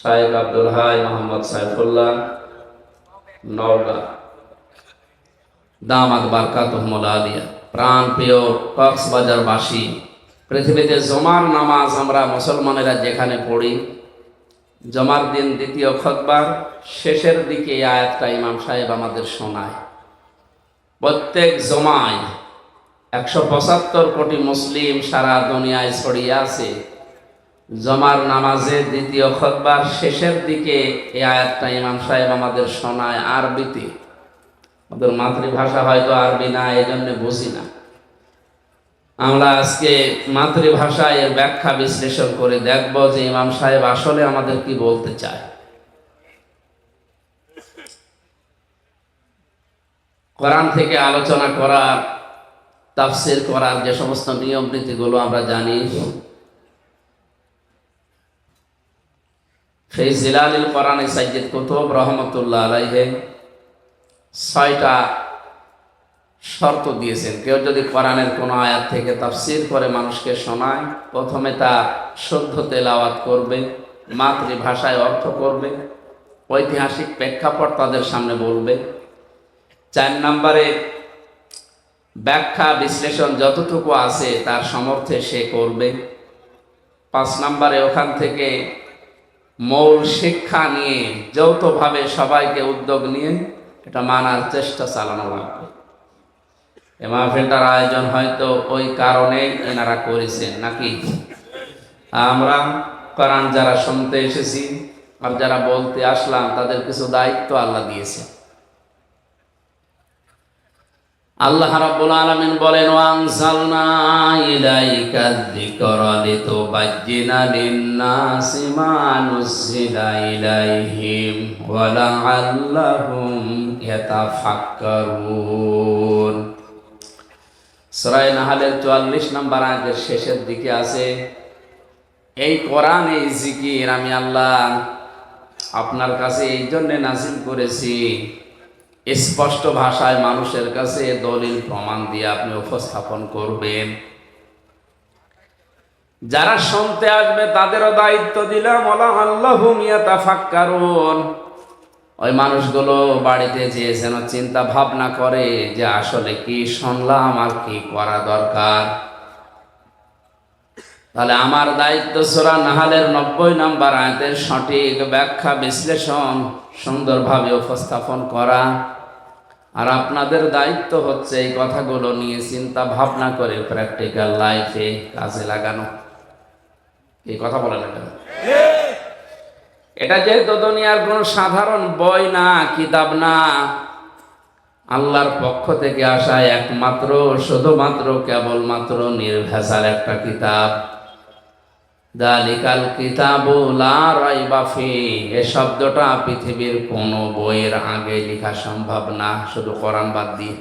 শায়েখ আব্দুল হাই মোহাম্মদ সাইফুল্লাহ নওগাঁ, দামাত বারকাতুহুমুল আলিয়া। প্রাণ প্রিয় কক্সবাজারবাসী, পৃথিবীতে জমার নামাজ আমরা মুসলমানেরা যেখানে পড়ি, জমার দিন দ্বিতীয় খুতবার শেষের দিকে এই আয়াতটা ইমাম সাহেব আমাদের শোনায়। প্রত্যেক জমায় 175 কোটি মুসলিম সারা দুনিয়ায় ছড়িয়ে আছে। জমার নামাজে দ্বিতীয় খুতবার শেষের দিকে এই আয়াতটা ইমাম সাহেব আমাদের শোনায় আরবিতে। আমাদের মাতৃভাষা হয়তো আরবি না, এই জন্য বুঝি না। আমরা আজকে মাতৃভাষায় এর ব্যাখ্যা বিশ্লেষণ করে দেখব যে ইমাম সাহেব আসলে আমাদের কি বলতে চায়। কোরআন থেকে আলোচনা করা, তাফসীর করার যে সমস্ত নিয়ম নীতিগুলো আমরা জানি, সেই জিলালিল কোরআনে সাইয়্যিদ কুতুব রহমতুল্লাহ আলাইহি 6টা শর্ত দিয়েছেন। কেউ যদি কোরআনের কোনো আয়াত থেকে তাফসীর করে মানুষকে শোনায়, প্রথমে তা শুদ্ধ তেলাওয়াত করবে, মাতৃভাষায় অর্থ করবে, ঐতিহাসিক প্রেক্ষাপট তাদের সামনে বলবে। 4 নম্বরে ব্যাখ্যা বিশ্লেষণ যতটুকু আছে তার সমর্থে সে করবে। 5 নম্বরে ওখান থেকে মূল শিক্ষা নিয়ে যৌথভাবে সবাইকে উদ্যোগ নিয়ে এটা মানার চেষ্টা চালানো লাগবে। এই মাহফিলটার আয়োজন হয়তো ওই কারণে এনারা করেছেন নাকি? আমরা কোরআন যারা শুনতে এসেছি আর যারা বলতে আসলাম, তাদের কিছু দায়িত্ব আল্লাহ দিয়েছে। আল্লাহ রাব্বুল আলামিন বলেন, ওয়ানজালনা ইলাইকা যিকরা লিতুবাজ্জিনা লিন-নাসি মা নুযিলা ইলাইহিম ওয়া লাআল্লাহুম ইয়াতাফাক্কারুন। সূরা নাহলের 44 নম্বর আয়াতের শেষের দিকে আছে, এই কোরআন, এই জিকির আমি আল্লাহ আপনার কাছে এই জন্য নাযিল করেছি, স্পষ্ট ভাষায় মানুষের কাছে দলিল প্রমাণ দিয়ে আপনি উপস্থাপন করবেন। যারা শুনতে আসবে তাদেরও দায়িত্ব দিলাম, ওয়ালা আল্লাহুম ইয়াতাফাক্কারুন। ওই মানুষগুলো বাড়িতে যেয়ে যেন চিন্তা ভাবনা করে যে আসলে কি শুনলাম আর কি করা দরকার। তাহলে আমার দায়িত্ব সূরা নাহলের 90 নম্বর আয়াতের সঠিক ব্যাখ্যা বিশ্লেষণ সুন্দরভাবে উপস্থাপন করা, আর আপনাদের দায়িত্ব হচ্ছে এই কথাগুলো নিয়ে চিন্তা ভাবনা করে প্র্যাকটিক্যাল লাইফে কাজে লাগানো। এই কথা বলে না কেন? এটা যেহেতু দুনিয়ার কোনো সাধারণ বই না, কিতাব না, আল্লাহর পক্ষ থেকে আসা একমাত্র, শুধুমাত্র, কেবলমাত্র নির্ভেজাল একটা কিতাব। যালিকাল কিতাবু লা রাইবা ফিহি, এই শব্দটা পৃথিবীর কোনো বইয়ের আগে লেখা সম্ভব না, শুধু কোরআন বাদ দিয়ে।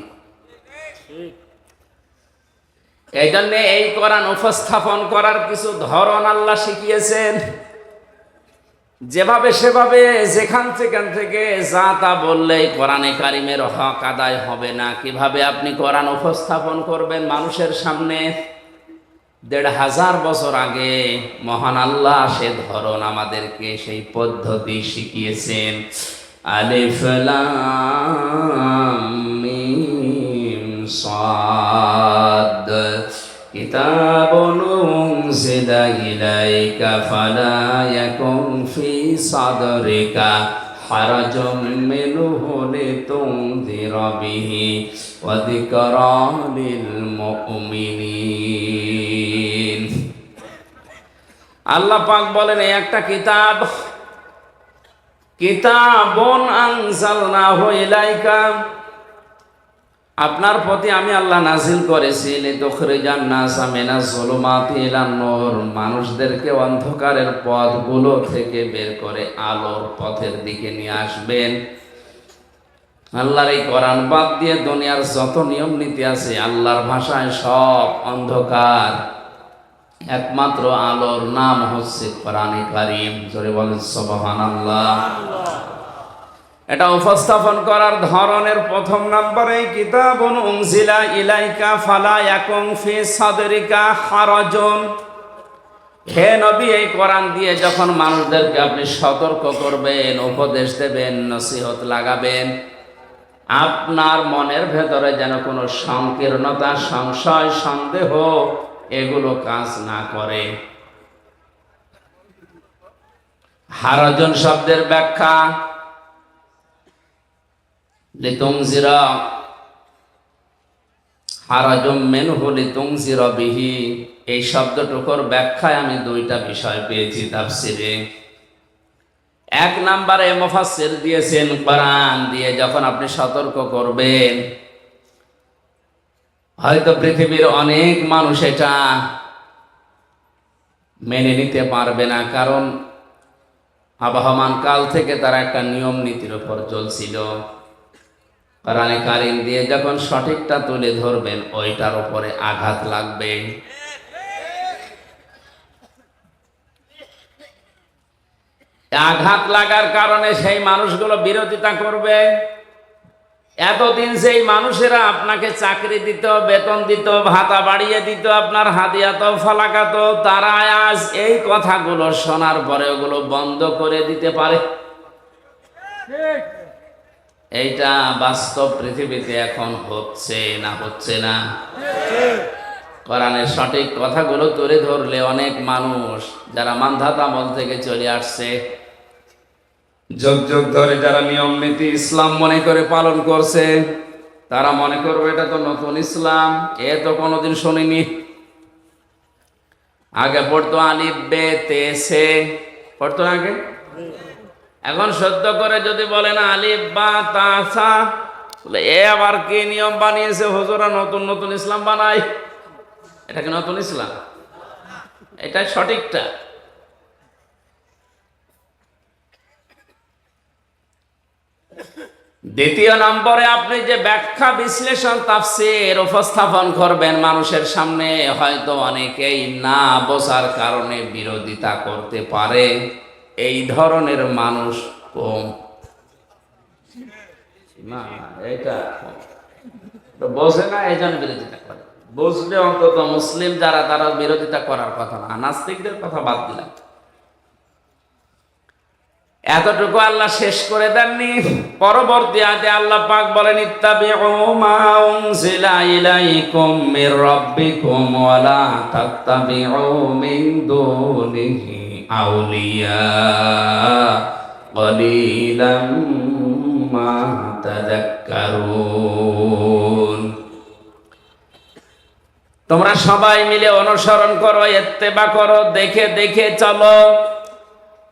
এই জন্য এই কোরআন উপস্থাপন করার কিছু ধরন আল্লাহ শিখিয়েছেন। যেভাবে সেভাবে যেখান থেকে যা তা বললেই কোরআনে কারিমের হক আদায় হবে না। কিভাবে আপনি কোরআন উপস্থাপন করবেন মানুষের সামনে? 1500 বছর আগে মহান আল্লাহ সে ধরন আমাদেরকে, সেই পদ্ধতি শিখিয়েছেন। আলিফ লাম মিম সাদ, কিতাবুন উনজিলা ইলাইকা ফালা ইয়াকুন ফি সাদরিকা হারাজুম মিনহু লিতুনযিরা বিহি ওয়া যিকরা লিল মুমিনিন। আল্লাহ পাক বলেন, এই একটা কিতাব, কিতাবুন আনজালনাহু ইলাইকা, আপনার প্রতি আমি আল্লাহ নাজিল করেছি, লিতুখরিজান নাসা মিনাজ যুলুমাতি ইলান নূর, মানুষদেরকে অন্ধকারের পথগুলো থেকে বের করে আলোর পথের দিকে নিয়ে আসবেন। আল্লাহর এই কোরআন বাদ দিয়ে দুনিয়ার যত নিয়ম নীতি আছে, আল্লাহর ভাষায় সব অন্ধকার। একমাত্র আলোর নাম হচ্ছে কোরআনে কারীম। জোরে বলেন সুবহানাল্লাহ। এটা উপস্থাপন করার ধরনের প্রথম নম্বরে, কিতাবুন উনজিলা ইলাইকা ফালা ইয়াকুন ফি সাদরিকা হারাজুন হে নবী, এই কোরআন দিয়ে যখন মানুষদেরকে আপনি সতর্ক করবেন, উপদেশ দেবেন, নসিহত লাগাবেন, আপনার মনের ভেতরে যেন কোনো সংকীর্ণতা, সংশয়, সন্দেহ এগুলো কাজ না করে। হারাজন শব্দের ব্যাখ্যা লিতুনজিরা, হারাজুম মিনহু লিতুনজিরা বিহি, এই শব্দটুকুর ব্যাখ্যায় আমি দুইটা বিষয় পেয়েছি তাফসিরে। এক নম্বরে মুফাসসির দিয়েছেন, কোরআন দিয়ে যখন আপনি সতর্ক করবেন, হয়তো পৃথিবীর অনেক মানুষ এটা মেনে নিতে পারবে না, কারণ আবহমান কাল থেকে তারা একটা নিয়ম নীতির উপর চলছিল। কোরআনে কারীম দিয়ে যখন সঠিকটা তুলে ধরবেন, ওইটার উপরে আঘাত লাগবে। আঘাত লাগার কারণে সেই মানুষগুলো বিরোধিতা করবে। এতদিন সেই মানুষেরা আপনাকে চাকরি দিত, বেতন দিত, ভাতা বাড়িয়ে দিত, আপনার হাদিয়াত ফালাকাত, তারা আজ এই কথাগুলো শোনার পরে ওগুলো বন্ধ করে দিতে পারে। এইটা বাস্তব পৃথিবীতে এখন হচ্ছে না, হচ্ছে না? কোরআনের সঠিক কথাগুলো তুলে ধরলে অনেক মানুষ যারা মানধাত আমল থেকে চলে আসছে, যুগ যুগ ধরে যারা নিয়ম নীতি ইসলাম মনে করে পালন করছে, তারা মনে করবে এটা তো নতুন ইসলাম, এ তো কোনোদিন শুনিনি। আগে পড়তো আলিফ বে তে সে, পড়তো আগে। এখন সদ্য করে যদি বলে না আলিফ বা তা সা, বলে এ আবার কি নিয়ম বানিয়েছে হুজুরা, নতুন নতুন ইসলাম বানায়। এটা কি নতুন ইসলাম? এটাই সঠিকটা। দ্বিতীয় নম্বরে আপনি যে ব্যাখ্যা, বিশ্লেষণ, তাফসীর উপস্থাপন করবেন মানুষের সামনে, হয়তো অনেকেই না বোঝার কারণে বিরোধিতা করতে পারে। এই ধরনের মানুষ কম। না, এটা বোঝে না, এই জন্য বিরোধিতা করে। বুঝলে অন্তত মুসলিম যারা, তারা বিরোধিতা করার কথা না। নাস্তিকদের কথা বাদ দিলাম। এতটুকু আল্লাহ শেষ করে দেননি। পরবর্তী আয়াতে আল্লাহ পাক বলেন, ইত্তাবিউ মা উনজিলা ইলাইকুম মির রাব্বিকুম ওয়া লা তাত্তাবিউ মিন দুনিহি আউলিয়া কলিলাম মা তাযাক্কারুন। তোমরা সবাই মিলে অনুসরণ করো, ইত্তেবা করো, দেখে দেখে চলো।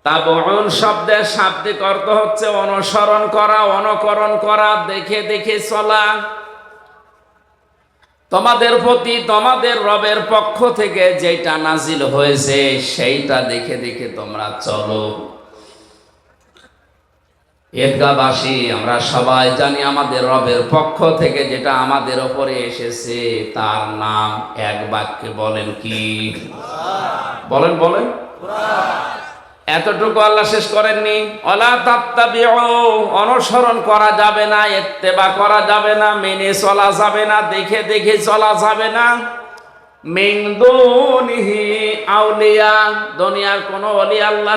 তাবউন শব্দের শাব্দিক অর্থ হচ্ছে অনুসরণ করা, অনুকরণ করা, দেখে দেখে চলা। তোমাদের প্রতি তোমাদের রবের পক্ষ থেকে যেটা নাজিল হয়েছে সেইটা দেখে দেখে তোমরা চলো। ঈদগাহবাসী আমরা সবাই জানি আমাদের রবের পক্ষ থেকে যেটা আমাদের উপরে এসেছে তার নাম এক বাক্যে বলেন কি? বলেন বলেন। এতটুকু আল্লাহ শেষ করেননি। ওয়ালা তাত্তাবিউ, অনুসরণ করা যাবে না, ইত্তেবা করা যাবে না, মেনে চলা যাবে না, দেখে দেখে চলা যাবে না। মিন দুনিহি আউলিয়া, দুনিয়ার কোন ওলি, আল্লাহ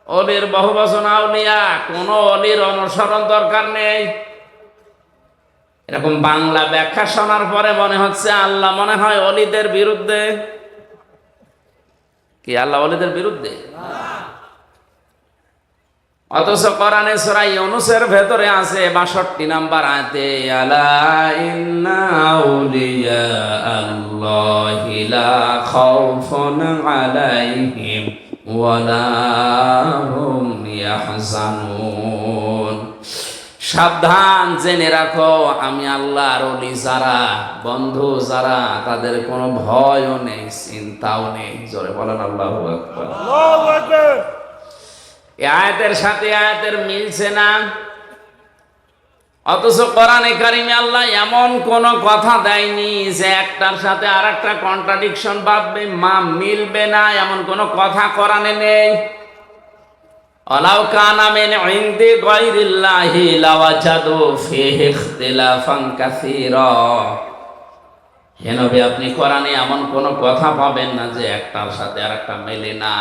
ওলির বহুবচন আউলিয়া, কোন ওলির অনুসরণ দরকার নেই। এরকম বাংলা ব্যাখ্যা শোনার পরে মনে হচ্ছে আল্লাহ মনে হয় ওলিদের বিরুদ্ধে। কি আল্লাহ ওলিদের বিরুদ্ধে? অথচ কোরআনে সূরা ইউনূসের ভেতরে আছে ৬২ নম্বর আয়াতে, আলা ইন্না আউলিয়া আল্লাহি লা খাউফুন আলাইহিম ওয়া লা হুম ইয়াহজানুন। সাবধান, জেনে রাখো আমি আল্লাহর ওলি যারা, বন্ধু যারা, তাদের কোনো ভয়ও নেই, চিন্তাও নেই। জোরে বলেন আল্লাহু আকবার। আল্লাহু আকবার। এই আয়াতের সাথে আয়াতের মিলছে না। অথচ কোরআনে কারিমে আল্লাহ এমন কোন কথা দেয়নি যে একটার সাথে আরেকটা কন্ট্রাডিকশন বাঁধবে, মিলবে না, এমন কোন কথা কোরআনে নেই। ওয়ালাউ কানা মিন ইনদি গায়রিল্লাহি লাওয়াজাদু ফীহি ইখতিলাফান কাসীরা। হে নবী, আপনি কোরআনে এমন কোনো কথা পাবেন না যে একটার সাথে আর একটা মেলে না।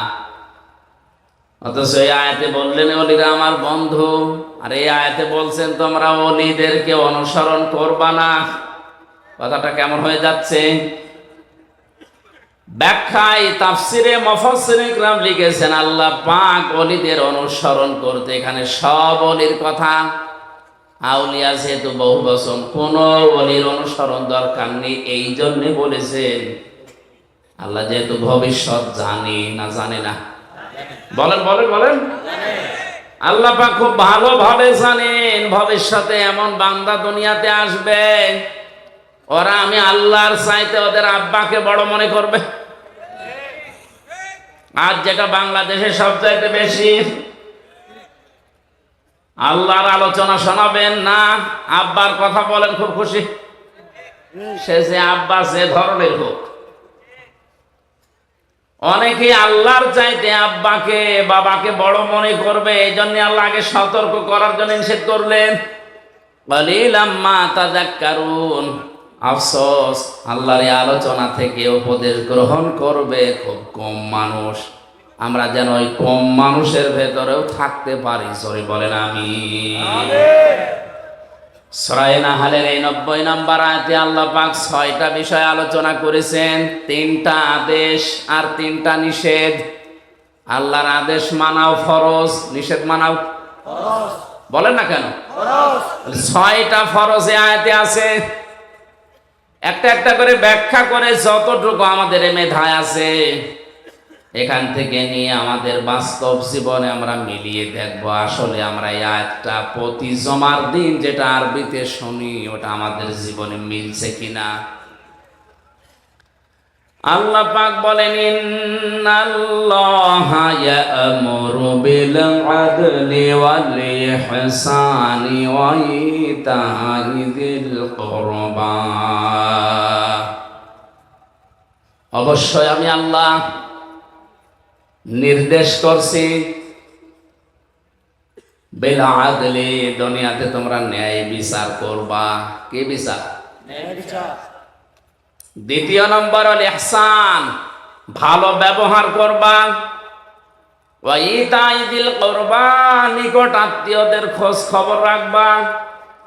অথচ এই আয়াতে বললেন ওলিরা আমার বন্ধু, আর এই আয়াতে বলছেন তোমরা ওলিদেরকে অনুসরণ করবা না। কথাটা কেমন হয়ে যাচ্ছে? ব্যাখ্যায় তাফসিরে মুফাসসিরিন ইকরাম লিখেছেন আল্লাহ পাক ওলিদের অনুসরণ করতে এখানে সব ওলির কথা, আউলিয়া যেহেতু বহু বচন, কোন ওলির অনুসরণ দরকার নেই। এই জন্যে বলেছেন আল্লাহ যেহেতু ভবিষ্যৎ জানে না, জানে না? বলেন বলেন বলেন। আল্লাহ পাক খুব ভালোভাবে জানেন ভবিষ্যতে এমন বান্দা দুনিয়াতে আসবে, ওরা আমি আল্লাহর চাইতে ওদের আব্বাকে বড় মনে করবে। আজ যেটা বাংলাদেশে সবচাইতে বেশি, আল্লাহর আলোচনা শোনাবেন না, আব্বার কথা বলেন খুব খুশি, সে যে আব্বা যে ধরনের হোক। অনেকে আল্লাহর চাইতে আব্বাকে বাবাকে বড় মনে করবে, এই জন্য আল্লাহ আগে সতর্ক করার জন্য নিষেধ করলেন। কালিলাম মা তাযাক্কারুন। আফসোস, আল্লাহর এই আলোচনা থেকে উপদেশ গ্রহণ করবে খুব কম মানুষ। আমরা যেন ওই কম মানুষের ভেতরেও থাকতে পারি। সরি বলেন আমিন। সূরা নাহলের এই 90 নম্বর আয়াতে আল্লাহ পাক 6টা বিষয় আলোচনা করেছেন, 3টা আদেশ আর 3টা নিষেধ। আল্লাহর আদেশ মানাও ফরজ, নিষেধ মানাও ফরজ। বলেন না কেন? ফরজ। 6টা ফরজ এই আয়াতে আছে। একটা একটা করে ব্যাখ্যা করে যতটুকু আমাদের মেধায় আছে এখান থেকে নিয়ে আমাদের বাস্তব জীবনে আমরা মিলিয়ে দেখবো আসলে আমরা এই আয়াতটা প্রতি জমার দিন যেটা আরবিতে শুনি ওটা আমাদের জীবনে মিলছে কিনা। আল্লাহ পাক বলেন ইন্নাল্লাহা ইয়া'মুরু বিল আদলি ওয়াল ইহসানি ওয়া ইতা'i যিল কুরবা। অবশ্যই আমি আল্লাহ নির্দেশ করছি বিল আদলি, দুনিয়াতে তোমরা ন্যায় বিচার করবা। কি বিচার? ন্যায় বিচার। দ্বিতীয় নম্বর হল ইহসান, ভালো ব্যবহার করবা। ওয়া ইতা'i যিল কুরবা, নিকট আত্মীয়দের খোঁজ খবর রাখবা।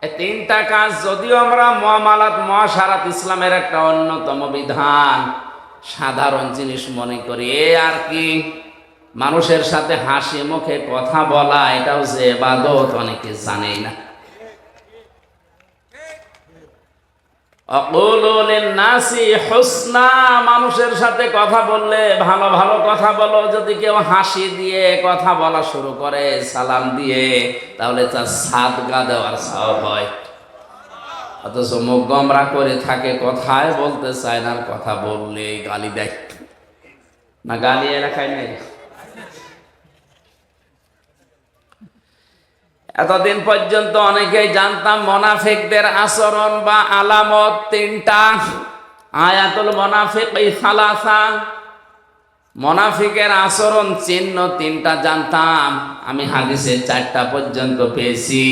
এই 3টা কাজ যদিও আমরা মুআমালাত মুআশারাত ইসলামের একটা অন্যতম বিধান, সাধারণ জিনিস মনে করি। আর কি মানুষের সাথে হাসি মুখে কথা বলা, এটাও যে ইবাদত অনেকে জানেই না। আকুলু লিন-নাসি হুসনা, মানুষের সাথে কথা বললে ভালো ভালো কথা বলো। যদি কেউ হাসি দিয়ে কথা বলা শুরু করে, সালাম দিয়ে, তাহলে তার সাদকা দেওয়ার সওয়াব হয়। অথচ মুখ গোমরা করে থাকে, কথায় বলতে চায় না, কথা বললে গালি দেয় না। গালি এলাকায় নেই। এতদিন পর্যন্ত অনেকেই জানতাম মুনাফিকদের আচরণ বা আলামত 3টা। আয়াতুল মুনাফিকি সালাসা, মুনাফিকের আচরণ চিহ্ন 3টা জানতাম আমি, হাদিসে 4টা পর্যন্ত পেয়েছি।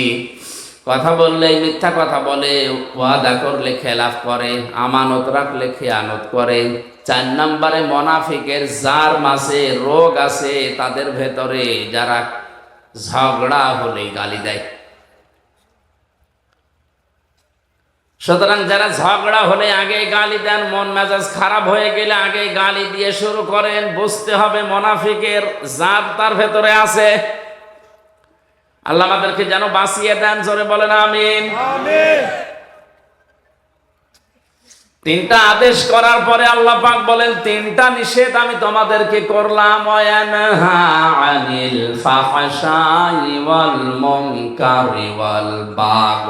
কথা বললেই মিথ্যা কথা বলে, ওয়াদা করলে খেলাফ করে, আমানত রাখলে খেয়ানত করে। 4 নম্বরে মুনাফিকের যার মাঝে রোগ আছে, তাদের ভেতরে যারা ঝগড়া হলে গালি দেয়। সুতরাং যারা ঝগড়া হলে আগে গালি দেন, মন মেজাজ খারাপ হয়ে গেলে আগে গালি দিয়ে শুরু করেন, বুঝতে হবে মুনাফিকের জাত তার ভেতরে আছে। আল্লাহ আমাদেরকে যেন বাঁচিয়ে দেন। জোরে বলেন আমিন। আমিন। 3টা আদেশ করার পরে আল্লাহ পাক বলেন 3টা নিষেধ আমি তোমাদেরকে করলাম। ওয়ায়ানহা আনিল ফাহশাই ওয়াল মুনকারি ওয়াল বাগ।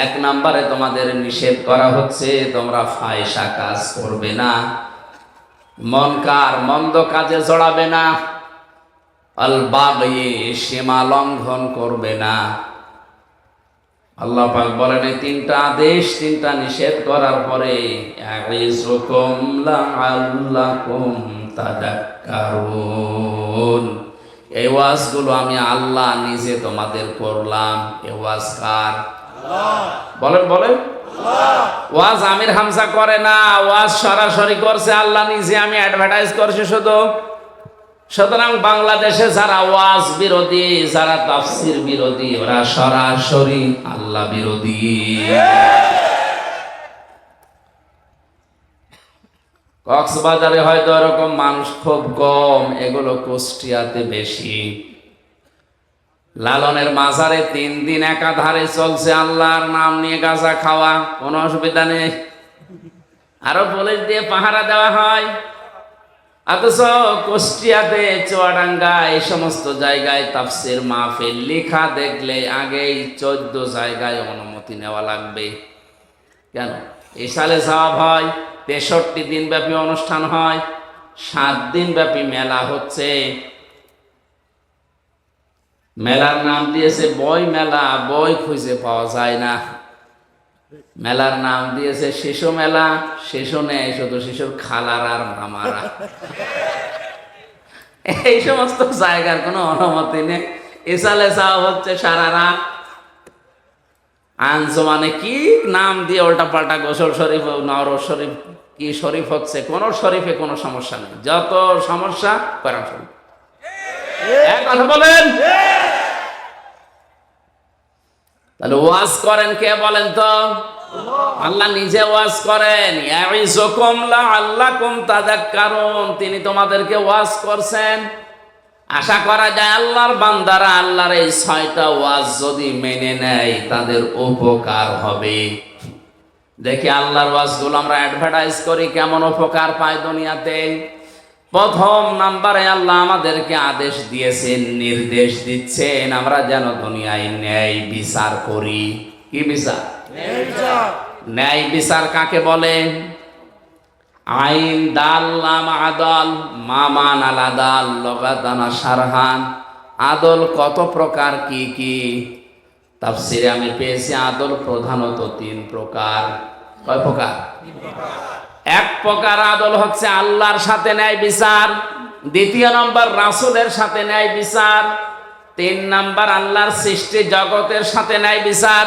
1 নম্বরে তোমাদের নিষেধ করা হচ্ছে তোমরা ফাহিশা কাজ করবে না, মুনকার মন্দ কাজে জড়াবে না, আল বাগি সীমা লঙ্ঘন করবে না। আল্লাহ পাক বলেন এই 3টা আদেশ 3টা নিষেধ করার পরে ইয়াইযুকুম লাআল্লাকুম তাযাক্কারুন, এই ওয়াজগুলো আমি আল্লাহ নিজে তোমাদের করলাম। এই ওয়াজ কার? আল্লাহ। বলেন বলেন। ওয়াজ আমির হামজা করে না, ওয়াজ সরাসরি করছে আল্লাহ নিজে, আমি অ্যাডভার্টাইজ করছি শুধু। সুতরাং বাংলাদেশে যারা ওয়াজ বিরোধী, যারা তাফসীর বিরোধী, ওরা সরাসরি আল্লাহ বিরোধী। কক্সবাজারে হয়তো এরকম মানুষ খুব কম, এগুলো কুষ্টিয়াতে বেশি। লালনের মাজারে 3 দিন একাধারে চলছে আল্লাহর নাম নিয়ে গাঁজা খাওয়া, কোনো অসুবিধা নেই। আরো পুলিশ দিয়ে পাহারা দেওয়া হয়। অথচ কুষ্টিয়াতে, চুয়াডাঙ্গা, এই সমস্ত জায়গায় তাফসীর মাহফিল লেখা দেখলে আগেই 14 জায়গায় অনুমতি নেওয়া লাগবে। কেন? এই সালে জবাব হয়, 63 দিন ব্যাপী অনুষ্ঠান হয়, 7 দিন ব্যাপী মেলা হচ্ছে। মেলার নাম দিয়েছে বই মেলা, বই খুঁজে পাওয়া যায় না। মেলার নাম দিয়েছে শিশু মেলা, শিশু নেই, শুধু শিশুর খালারা আর মামারা। এই সমস্ত জায়গার কোনো অনুমতি নেই। এসালে যাওয়া হচ্ছে সারা রাত। আঞ্জুমানে কি নাম দিয়ে উল্টা পাল্টা, গোসল শরীফ, নওর শরীফ, কি শরীফ হচ্ছে, কোন শরীফে কোনো সমস্যা নেই, যত সমস্যা কোরআন শরীফ। এক কথা বলেন। তাহলে ওয়াজ করেন কে বলেন তো? আল্লাহ নিজে ওয়াজ করেন। ইয়াইযুকুম লাআল্লাকুম তাযাক্কারুন, তিনি তোমাদেরকে ওয়াজ করছেন। আশা করা যায় আল্লাহর বান্দারা আল্লাহর এই 6টা ওয়াজ যদি মেনে নেয় তাদের উপকার হবে। দেখি আল্লাহর ওয়াজগুলো আমরা অ্যাডভার্টাইজ করি, কেমন উপকার পায় দুনিয়াতে। প্রথম নাম্বারে আল্লাহ আমাদেরকে আদেশ দিয়েছেন, নির্দেশ দিচ্ছেন, আমরা যেন দুনিয়ায় ন্যায় বিচার করি। কি বিচার? ন্যায় বিচার কাকে বলে? আইন দাল নাম আদল, মামান আলাদাল লগাদানা সারহান। আদল কত প্রকার, কি কি? তাফসীরে আমি পেয়েছি আদল প্রধানত 3 প্রকার। কয় প্রকার? 1 প্রকার আদল হচ্ছে আল্লাহর সাথে ন্যায় বিচার, 2 নম্বর রাসূলের সাথে ন্যায় বিচার, 3 নম্বর আল্লাহর সৃষ্টি জগতের সাথে ন্যায় বিচার।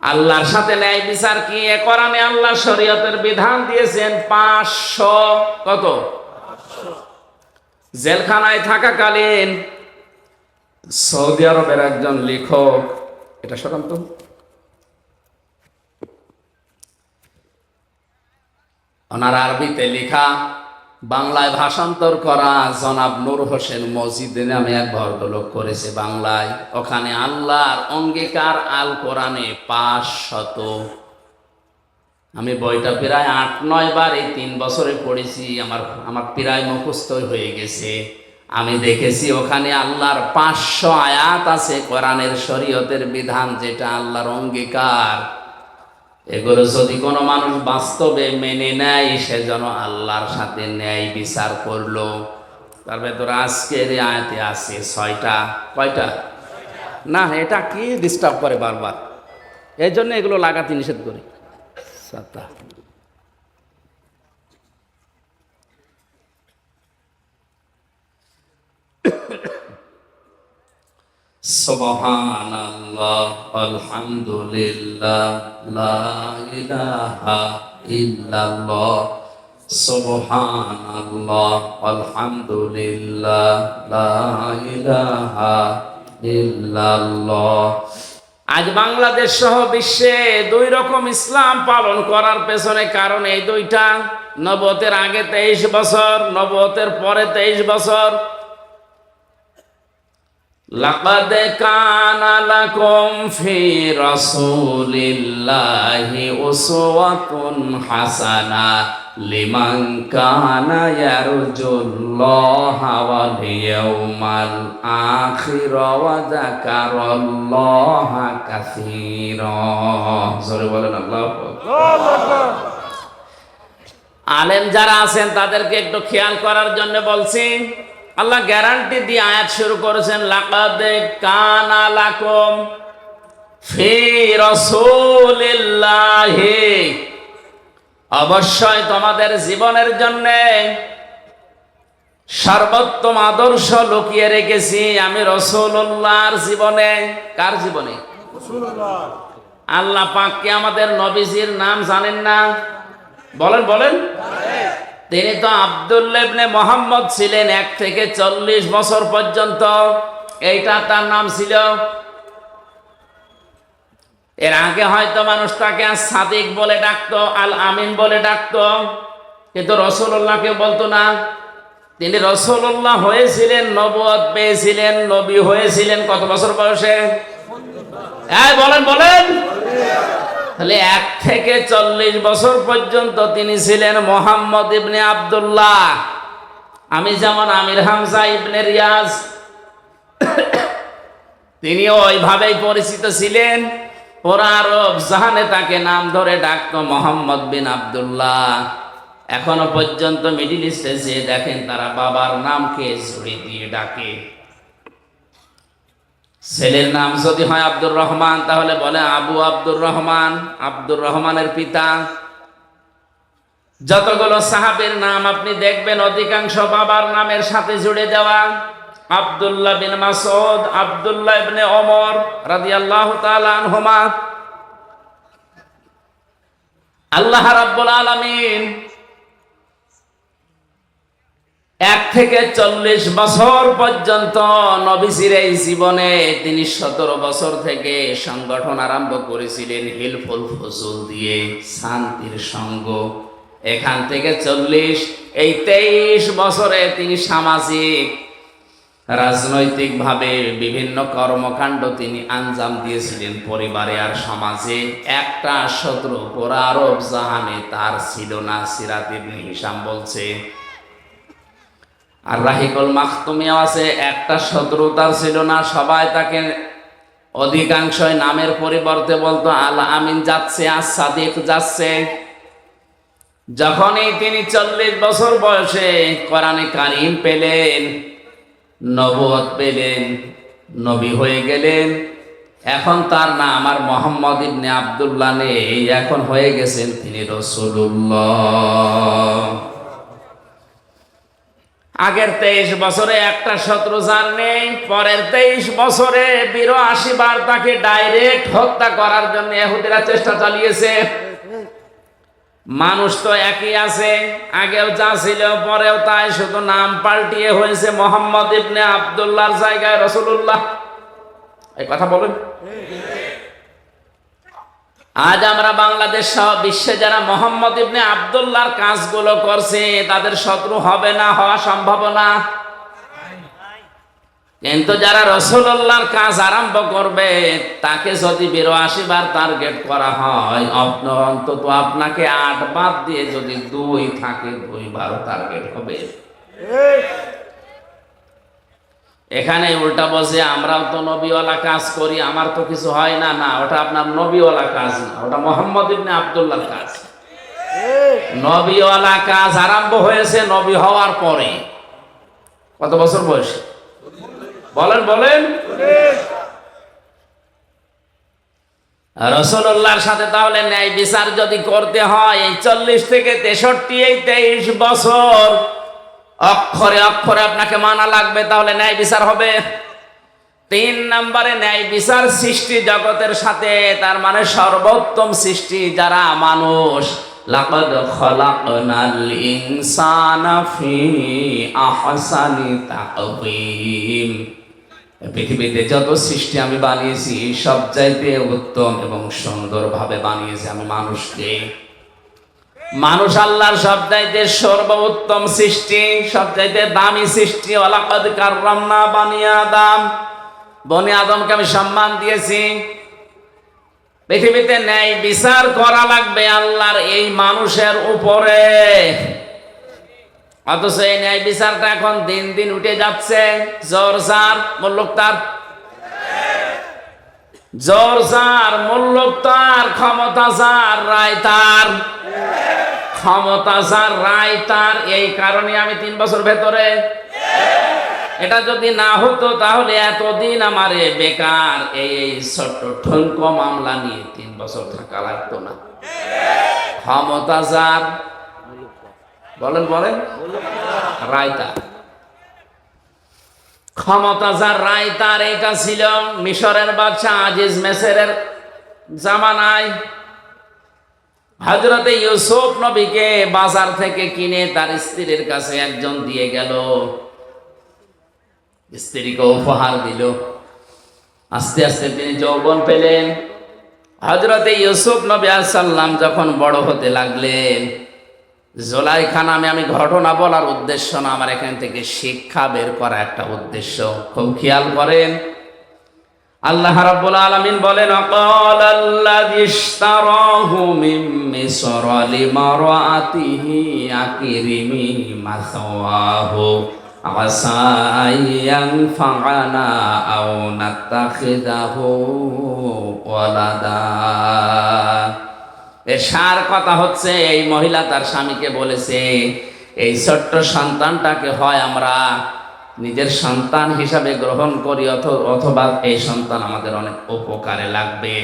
আল্লাহর সাথে ন্যায় বিচার কি? কোরআনে আল্লাহ শরীয়তের বিধান দিয়েছেন 500। কত? জেলখানায় থাকাকালীন সৌদি আরবের একজন লেখক, এটা শোনান তো, ওনার আরবিতে লেখা, বাংলায় ভাষান্তর করা জনাব নূর হোসেন মজিদ নামে এক ভদ্রলোক করেছে বাংলায়। ওখানে আল্লাহর অঙ্গীকার আল কোরআনে 500। আমি বইটা প্রায় 8-9 বার এই 3 বছরে পড়েছি, আমার প্রায় মুখস্থ হয়ে গেছে। আমি দেখেছি ওখানে আল্লাহর 500 আয়াত আছে কোরআনের শরীয়তের বিধান, যেটা আল্লাহর অঙ্গীকার। এগুলো যদি কোনো মানুষ বাস্তবে মেনে নেয়, সে যেন আল্লাহর সাথে ন্যায় বিচার করলো। তার ভেতরে আজকের আয়াতে আছে 6টা। কয়টা? না, এটা কি ডিস্টার্ব করে বারবার, এই জন্য এগুলো লাগাতে নিষেধ করি। 7টা। সুবহানাল্লাহ আলহামদুলিল্লাহ লা ইলাহা ইল্লাল্লাহ, সুবহানাল্লাহ আলহামদুলিল্লাহ লা ইলাহা ইল্লাল্লাহ। আজ বাংলাদেশ সহ বিশ্বে 2 রকম ইসলাম পালন করার পেছনে কারণ এই 2টা। নবুয়তের আগে 23 বছর, নবুয়তের পরে 23 বছর। লাকাদ কানা লাকুম ফি রাসূলিল্লাহি উসওয়াতুন হাসানাহ লিমান কানা ইয়ারজুল্লাহা ওয়াল ইয়াউমাল আখির ওয়া যাকারাল্লাহা কাসীরা। জোরে বলেন আল্লাহু আকবার। আলেম যারা আছেন তাদেরকে একটু খেয়াল করার জন্য বলছি। আল্লাহ গ্যারান্টি দিয়ে আয়াত শুরু করেছেন, লাকাদ কানা লাকুম ফি রাসূলিল্লাহি, অবশ্যই তোমাদের জীবনের জন্য সর্বোত্তম আদর্শ লুকিয়ে রেখেছি আমি রাসূলুল্লাহর জীবনে। কার জীবনে? রাসূলুল্লাহ। আল্লাহ পাক কি আমাদের নবীজির নাম জানেন না? বলেন বলেন। তিনি তো আব্দুল্লাহ ইবনে মুহাম্মদ ছিলেন 1 থেকে 40 বছর পর্যন্ত, এইটা তার নাম ছিল। এর আগে হয়তো মানুষ তাকে সাদিক বলে ডাকতো, আল আমিন বলে ডাকতো, কিন্তু রাসূলুল্লাহকে বলতো না। তিনি রাসূলুল্লাহ হয়েছিলেন, নবুয়ত পেয়েছিলেন, নবী হয়েছিলেন কত বছর বয়সে? বলেন বলেন। তাহলে 1 থেকে 40 বছর পর্যন্ত তিনি ছিলেন মুহাম্মদ ইবনে আব্দুল্লাহ। আমি যেমন আমির হামজা ইবনে রিয়াজ, তিনিও ওইভাবেই পরিচিত ছিলেন। পুরা আরব জাহানে তাকে নাম ধরে ডাকতো মোহাম্মদ বিন আব্দুল্লাহ। এখনো পর্যন্ত মিডিল ইস্টে যে দেখেন তারা বাবার নামকে জড়িয়ে দিয়ে ডাকে। ছেলের নাম যদি হয় আব্দুর রহমান, তাহলে বলে আবু আব্দুর রহমান, আব্দুর রহমানের পিতা। যতগুলো সাহাবীর নাম আপনি দেখবেন অধিকাংশ বাবার নামের সাথে জুড়ে দেওয়া। আব্দুল্লাহ বিন মাসউদ, আব্দুল্লাহ ইবনে ওমর রাদিয়াল্লাহু তাআলা আনহুমা। আল্লাহ রাব্বুল আলামিন 1 থেকে 40 বছর পর্যন্ত নবীজির এই জীবনে তিনি 17 বছর থেকে সংগঠন আরম্ভ করেছিলেন হিলফুল ফুজুল দিয়ে, শান্তির সঙ্গ। এখান থেকে 40, এই 23 বছরে তিনি সামাজিক রাজনৈতিকভাবে বিভিন্ন কর্মকাণ্ড তিনি আঞ্জাম দিয়েছিলেন পরিবারে আর সমাজে। একটা শত্রু পুরা আরব জাহানে তার ছিল না। সিরাত ইবনে হিশাম বলছে, আর রাহিকুল মাখতুমিয়াও আছে, একটা শত্রু তার ছিল না। সবাই তাকে অধিকাংশই নামের পরিবর্তে বলতো আল আমিন যাচ্ছে, আর সাদিক যাচ্ছে। যখনই তিনি 40 বছর বয়সে কোরআনে কারীম পেলেন, নবুয়ত পেলেন, নবী হয়ে গেলেন, এখন তার নাম আর মুহাম্মদ ইবনে আব্দুল্লাহ নেই, এখন হয়ে গেছেন তিনি রাসূলুল্লাহ। আগের 23 বছরে একটা শত্রু যার নেই, পরের 23 বছরে 82 বার তাকে ডাইরেক্ট হত্যা করার জন্য ইহুদিরা চেষ্টা চালিয়েছে। মানুষ তো একই আছে, আগেও যা ছিল পরেও তাই, শুধু নাম পাল্টিয়ে হয়েছে মুহাম্মদ ইবনে আব্দুল্লাহর জায়গায় রাসূলুল্লাহ। এই কথা বলেন। আজ আমরা বাংলাদেশ সহ বিশ্বে যারা মুহাম্মদ ইবনে আব্দুল্লাহর কাজগুলো করছে তাদের শত্রু হবে না, হওয়া সম্ভব না। কিন্তু যারা রাসূলুল্লাহর কাজ আরম্ভ করবে তাকে যদি 82 বার টার্গেট করা হয়, অন্তত আপনাকে 8 বাদ দিয়ে যদি 2 থাকে 2 বার টার্গেট হবে। এখানে উল্টা বসে আমরাও তো নবীওয়ালা কাজ করি, আমার তো কিছু হয় না। না, ওটা আপনার নবীওয়ালা কাজ না, ওটা মুহাম্মদ ইবনে আব্দুল্লাহর কাজ। নবীওয়ালা কাজ আরম্ভ হয়েছে নবী হওয়ার পরে। কত বছর বয়সে? বলেন বলেন। রাসূলুল্লাহর সাথে তাহলে ন্যায় বিচার যদি করতে হয়, এই 40 থেকে 63, এই 23 বছর অক্ষরে অক্ষরে আপনাকে মানা লাগবে, তাহলে ন্যায় বিচার হবে। 3 নম্বরে ন্যায় বিচার সৃষ্টি জগতের সাথে, তার মানে সর্বোত্তম সৃষ্টি যারা মানুষ। লাকাদ খলাকনাল ইনসানা ফি আহসানি তাকওয়িম। পৃথিবীতে যত সৃষ্টি আমি বানিয়েছি সবচাইতে উত্তম এবং সুন্দরভাবে বানিয়েছি আমি মানুষকে। মানুষ আল্লাহর সবচাইতে সর্বোত্তম সৃষ্টি, সবচাইতে দামি সৃষ্টি। ওয়ালাকাদ কাররামনা বানি আদম, বনি আদমকে আমি সম্মান দিয়েছি। পৃথিবীতে ন্যায় বিচার করা লাগবে আল্লাহর এই মানুষের উপরে, অথচ এই ন্যায় বিচারটা এখন দিন দিন উঠে যাচ্ছে। জোর যার মুল্লুক তার, জোর যার মুল্লুক তার, ক্ষমতা যার রায় তার, ক্ষমতা যার রায় তার। এই কারণে আমি 3 বছর ভেতরে, এটা যদি না হতো তাহলে এতদিন আমারে বেকার এই ছোট্ট ঠুনকো মামলা নিয়ে 3 বছর থাকা লাগতো না। ক্ষমতা যার, বলেন বলেন, রায় তার, ক্ষমতা যার রায় তার। এটা ছিল মিশরের বাদশা আজিজ মেসরের জামা নাই। হযরতে ইউসুফ নবীকে বাজার থেকে কিনে তার স্ত্রীর কাছে একজন দিয়ে গেল, স্ত্রীকে উপহার দিল। আস্তে আস্তে তিনি যৌবন পেলেন। হযরতে ইউসুফ নবী আলাইহিস সালাম যখন বড় হতে লাগলেন, জুলাইখা নামে আমি ঘটনা বলার উদ্দেশ্য না, আমার এখান থেকে শিক্ষা বের করা একটা উদ্দেশ্য। খুব খেয়াল করেন। আল্লাহ রাব্বুল আলামিন বলেন, আকালাল্লাযী ইশতারাহু মিন মিসর লিমারাতিহি আকরিমি মাসওয়াহু আসা আইয়ানফা'না আও নাত্তাখিযাহু ওয়ালাদা। এর সার কথা হচ্ছে, এই মহিলা তার স্বামীকে বলেছে, এই ছোট্ট সন্তানটাকে হয় আমরা নিজের সন্তান হিসাবে গ্রহণ করি, অথবা এই সন্তান আমাদের অনেক উপকারে লাগবে।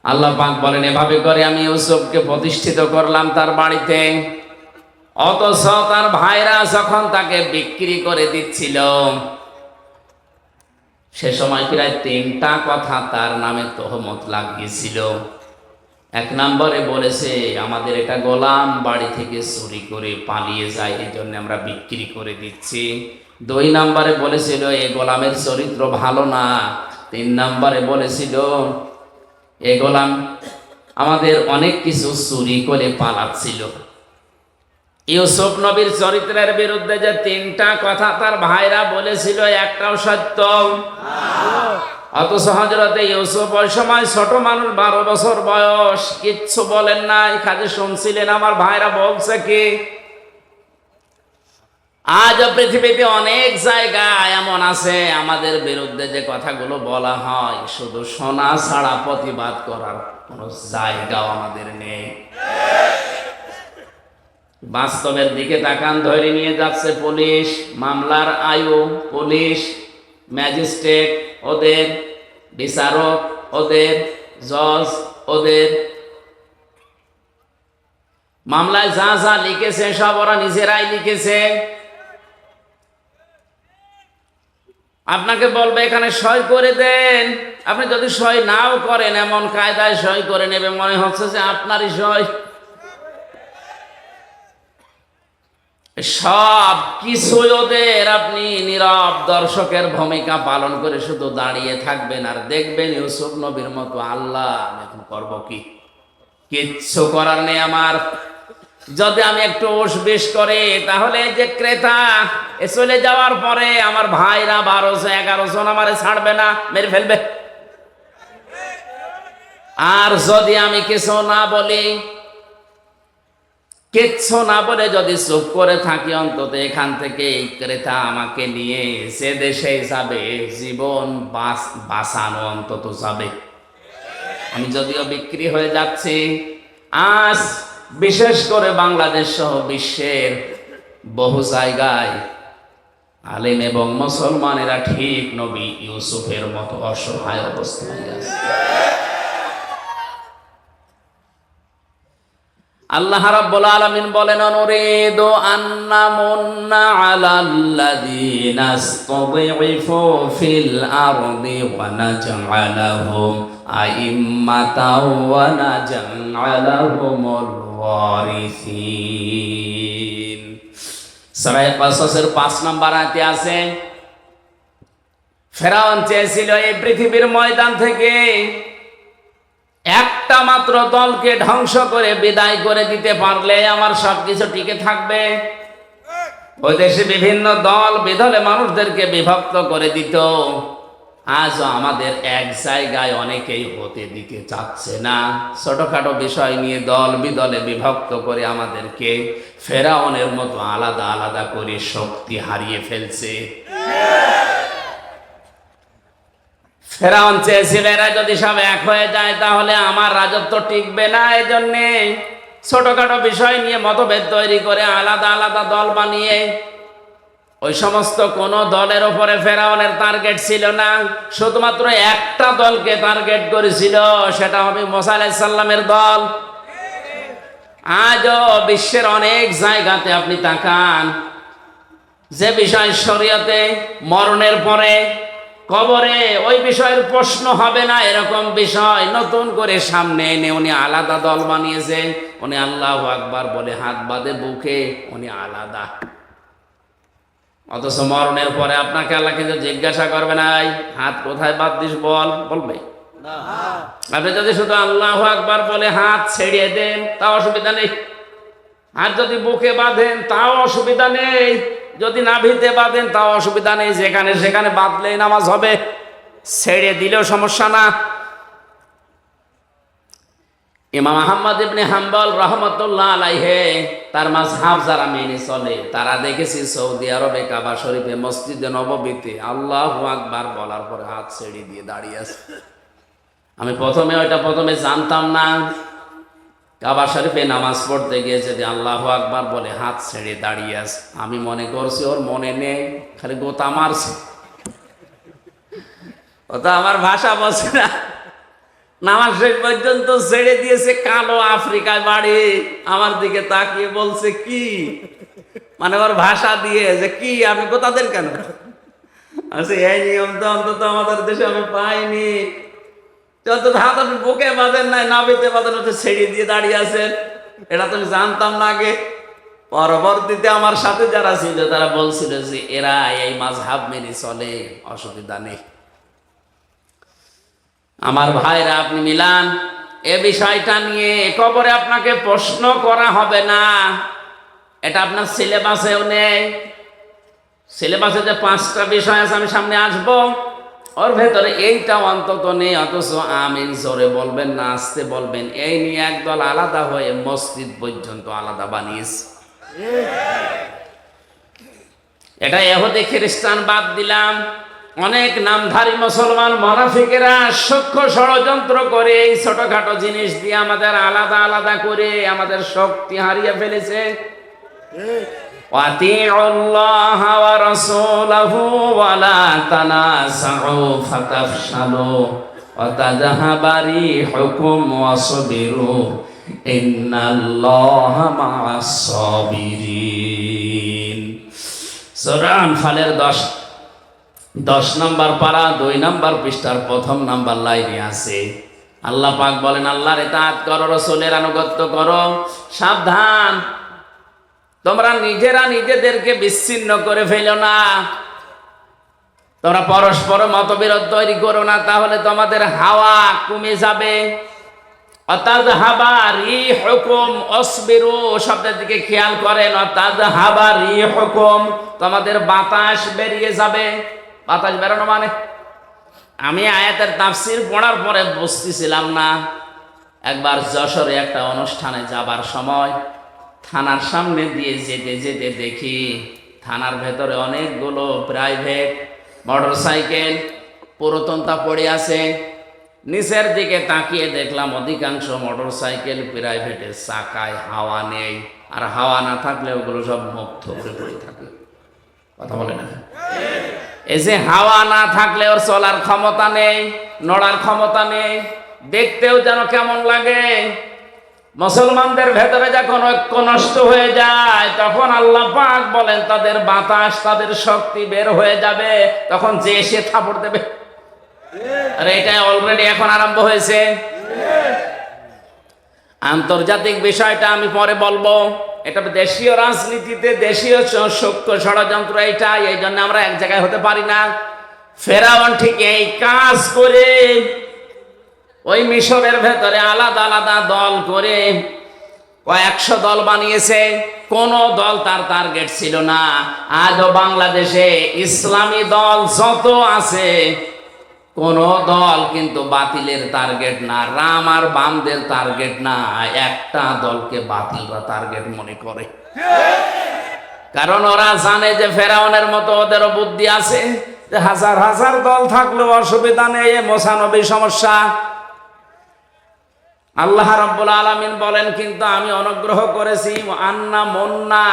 আল্লাহ পাক বলেন, এভাবে করে আমি ইউসুফকে প্রতিষ্ঠিত করলাম তার বাড়িতে। অথচ তার ভাইরা যখন তাকে বিক্রি করে দিচ্ছিল, সে সময় প্রায় 3টা কথা তার নামে তহমত লাগিয়েছিল। 1 নম্বরে বলেছে, আমাদের এটা গোলাম, বাড়ি থেকে চুরি করে পালিয়ে যায়, এই জন্য আমরা বিক্রি করে দিচ্ছি। 2 নম্বরে বলেছিল, এই গোলামের চরিত্র ভালো না। 3 নম্বরে বলেছিল, এই গোলাম আমাদের অনেক কিছু চুরি করে পালাচ্ছিল। ইউসুফ নবীর চরিত্রের বিরুদ্ধে যে 3টা কথা তার ভাইরা বলেছিল, একটাও সত্য। অথচ হযরতে ইউসুফ ওই সময় ছোট মানুষ, 12 বছর বয়স, কিচ্ছু বলেন নাই, খালি শুনছিলেন আমার ভাইরা বলছে কি। আজ পৃথিবীতে অনেক জায়গায় এমন আছে, আমাদের বিরুদ্ধে যে কথাগুলো বলা হয়, শুধু শোনা ছাড়া প্রতিবাদ করার কোনো জায়গাও আমাদের নেই। বাস্তবের দিকে তাকান, ধরে নিয়ে যাচ্ছে পুলিশ, মামলার আয়ু পুলিশ, ম্যাজিস্ট্রেট ওদের, বিচারক ওদের, জজ ওদের। মামলায় যা যা লিখেছে সব ওরা নিজেরাই লিখেছে। আপনাকে বলবে এখানে সই করে দেন, আপনি যদি সই নাও করেন, এমন কায়দায় সই করে নেবে মনে হচ্ছে যে আপনারই সই। সব কিছু ওদের, আপনি নীরব দর্শকের ভূমিকা পালন করে শুধু দাঁড়িয়ে থাকবেন আর দেখবেন ইউসুফ নবীর মতো আল্লাহ আমি এখন করবো কি, কিচ্ছু করার নেই আমার। যদি আমি একটু উসবিস করে, তাহলে যে ক্রেতা এ চলে যাওয়ার পরে আমার ভাইরা 12-11 জন আমারে ছাড়বে না, মেরে ফেলবে। আর যদি আমি কিছু না বলি, কিচ্ছু না বলে যদি চুপ করে থাকি, অন্তত এখান থেকে এই ক্রেতা আমাকে নিয়ে সে দেশে যাবে, জীবন বাঁচানো অন্তত যাবে। আমি যদিও বিক্রি হয়ে যাচ্ছি, আজ বিশেষ করে বাংলাদেশ সহ বিশ্বের বহু জায়গায় আলেম এবং মুসলমানেরা ঠিক নবী ইউসুফের মতো অসহায় অবস্থায় আছে। আল্লাহ রাব্বুল আলামিন বলেন, নুরিদু আন্নামুন্না আলাল্লাযীনা ইসতাদঈফু ফিল আরদি ওয়া নাজআলাহুম আইম্মাতাও ওয়া নাজআলাহুমুল ওয়ারিসিন। সূরা কাসাসের 5 নম্বর আয়াতে আছে, ফেরাউন চেয়েছিল এই পৃথিবীর ময়দান থেকে একটা মাত্র দলকে ধ্বংস করে বিদায় করে দিতে পারলে আমার সবকিছু টিকে থাকবে। ওই দেশে বিভিন্ন দল বিদলে মানুষদেরকে বিভক্ত করে দিত। আজও আমাদের এক জায়গায় অনেকেই হতে দিতে চাচ্ছে না। ছোটখাটো বিষয় নিয়ে দল বিদলে বিভক্ত করে আমাদেরকে ফেরাউনের মতো আলাদা আলাদা করে শক্তি হারিয়ে ফেলছে। ফেরাউন চেয়েছিল এরা যদি সব এক হয়ে যায় তাহলে আমার রাজত্ব টিকবে না। এই জন্যে ছোটখাটো বিষয় নিয়ে মতভেদ তৈরি করে আলাদা আলাদা দল বানিয়ে, ওই সমস্ত কোন দলের ওপরে ফেরাউনের টার্গেট ছিল না, শুধুমাত্র একটা দলকে টার্গেট করেছিল, সেটা হবে মুসা আলাইহিস সালামের দল। আজও বিশ্বের অনেক জায়গাতে আপনি তাকান, যে বিষয় শরীয়তে মরণের পরে কবরে ওই বিষয়ের প্রশ্ন হবে না, এরকম বিষয় নতুন করে সামনে এনে উনি আলাদা দল বানিয়েছে। উনি আল্লাহু আকবার বলে হাত বাঁধে বুকে, উনি আলাদা। অথচ মরণের পরে আপনাকে আল্লাহ কিন্তু জিজ্ঞাসা করবে না, হাত কোথায় বাদ দিস বল, বলবে? আপনি যদি শুধু আল্লাহু আকবার বলে হাত ছেড়িয়ে দেন তাও অসুবিধা নেই, আর যদি বুকে বাঁধেন তাও অসুবিধা নেই, যদি নাভিতে বাঁধেন তাও অসুবিধা নেই, যেখানে সেখানে বাঁধলেই নামাজ হবে, ছেড়ে দিলেও সমস্যা না। ইমাম আহমদ ইবনে হাম্বল রাহমাতুল্লাহ আলাইহি তার মাযহাব যারা মেনে চলে তারা দেখেছি সৌদি আরবে কাবা শরীফে মসজিদে নববীতে আল্লাহু আকবার বলার পরে হাত ছেড়ে দিয়ে দাঁড়িয়ে আছে। আমি প্রথমে জানতাম না, কাবা শরীফে নামাজ পড়তে গিয়েছে যে আল্লাহু আকবার বলে হাত ছেড়ে দাঁড়িয়ে আছে। আমি মনে করছি ওর মনে নেই, খালি গোতা মারছে, ও তো আমার ভাষা বলছে না। নামাজ শেষ পর্যন্ত ছেড়ে দিয়েছে, কালো আফ্রিকায় বাড়ি, আমার দিকে তাকিয়ে বলছে কি, মানে ওর ভাষা দিয়ে যে কি আপনি গোতা দেন কেন? আচ্ছা এই নিয়ম তো অন্তত আমাদের দেশে আমি পাইনি। যত হাত আপনি বুকে বাঁধেন নাই, নাভিতে বাঁধেন, হচ্ছে ছেড়ে দিয়ে দাঁড়িয়ে আছেন, এটা তুমি জানতাম না আগে। পরবর্তীতে আমার সাথে যারা ছিল তারা বলছিল যে এরা এই মাযহাব মেনে চলে, অসুবিধা নেই। আমার ভাইরা, আপনি মিলান এ বিষয়টা নিয়ে কবরে আপনাকে প্রশ্ন করা হবে না, এটা আপনার সিলেবাসেও নেই। সিলেবাসে যে 5টা বিষয় আছে, আমি সামনে আসবো, ওর ভেতরে এইটা অন্তত নেই। অথচ আমিন জোরে বলবেন না আস্তে বলবেন, এই নিয়ে একদল আলাদা হয়ে মসজিদ পর্যন্ত আলাদা বানিয়েছে। এটা ইহুদি খ্রিস্টান বাদ দিলাম, অনেক নামধারী মুসলমান মুনাফিকেরা সূক্ষ্ম ষড়যন্ত্র করে এই ছোটখাটো জিনিস দিয়ে আমাদের আলাদা আলাদা করে আমাদের শক্তি হারিয়ে ফেলেছে। وَأَطِيعُوا اللَّهَ وَرَسُولَهُ وَلَا تَنَازَعُوا فَتَفْشَلُوا وَتَذْهَبَ رِيحُكُمْ وَاصْبِرُوا إِنَّ اللَّهَ مَعَ الصَّابِرِينَ। সূরা আনফালের 10 নম্বর পারা 2 নম্বর পৃষ্ঠার 1ম নম্বর লাইনে আছে, আল্লাহ পাক বলেন আল্লাহর ইতাআত করো, রাসূলের আনুগত্য করো, সাবধান তোমরা নিজেরা নিজেদেরকে বিচ্ছিন্ন করে ফেলো না, তোমরা পরস্পর মতবিরোধ তৈরি করো না, তাহলে তোমাদের হাওয়া কমে যাবে। অতাযহাবা রিহুকুম ওয়াসবিরু শব্দের দিকে খেয়াল করেন, অতাযহাবা রিহুকুম তোমাদের বাতাস বেরিয়ে যাবে। বাতাস বেরোনো মানে, আমি আয়াতের তাফসীর পড়ার পরে বুঝতেছিলাম না। একবার যশোরে একটা অনুষ্ঠানে যাবার সময় থানার সামনে দিয়ে যেতে যেতে দেখি থানার ভেতরে অনেকগুলো প্রাইভেট মোটরসাইকেল পুরাতনতা পড়ে আছে। নিচের দিকে তাকিয়ে দেখলাম অধিকাংশ মোটরসাইকেল প্রাইভেটের চাকায় হাওয়া নেই, আর হাওয়া না থাকলে ওগুলো সব মুক্ত করে পড়ে থাকে। কথা বলে না? এই যে হাওয়া না থাকলে ওর চলার ক্ষমতা নেই, নড়ার ক্ষমতা নেই, দেখতেও যেন কেমন লাগে। মুসলমানদের ভেতরে যখন ঐক্য নষ্ট হয়ে যায় তখন আল্লাহ পাক বলেন তাদের বাতাস, তাদের শক্তি বের হয়ে যাবে, তখন যে এসে থাপড় দেবে। আর এটা অলরেডি এখন আরম্ভ হয়েছে। আন্তর্জাতিক বিষয়টা আমি পরে বলবো, এটা দেশীয় রাজনীতিতে দেশীয় সূক্ষ্ম ষড়যন্ত্র এটা, এই জন্য আমরা এক জায়গায় হতে পারি না। ফেরাউন ঠিক এই কাজ করে ওই মিশরের ভেতরে আলাদা আলাদা দল করে কয়েকশো দল বানিয়েছে, কোন দল তার টার্গেট ছিল না। আজও বাংলাদেশে ইসলামী দল যত আছে কোন দল কিন্তু বাতিলের টার্গেট না, রাম আর বামদের টার্গেট না, একটা দলকে বাতিলরা টার্গেট মনে করে। কারণ ওরা জানে যে ফেরাউনের মতো ওদেরও বুদ্ধি আছে, যে হাজার হাজার দল থাকলেও অসুবিধা নেই, 95 সমস্যা। আল্লাহ রাব্বুল আলামিন বলেন কিন্তু আমি অনুগ্রহ করেছি, আন্না মন্না,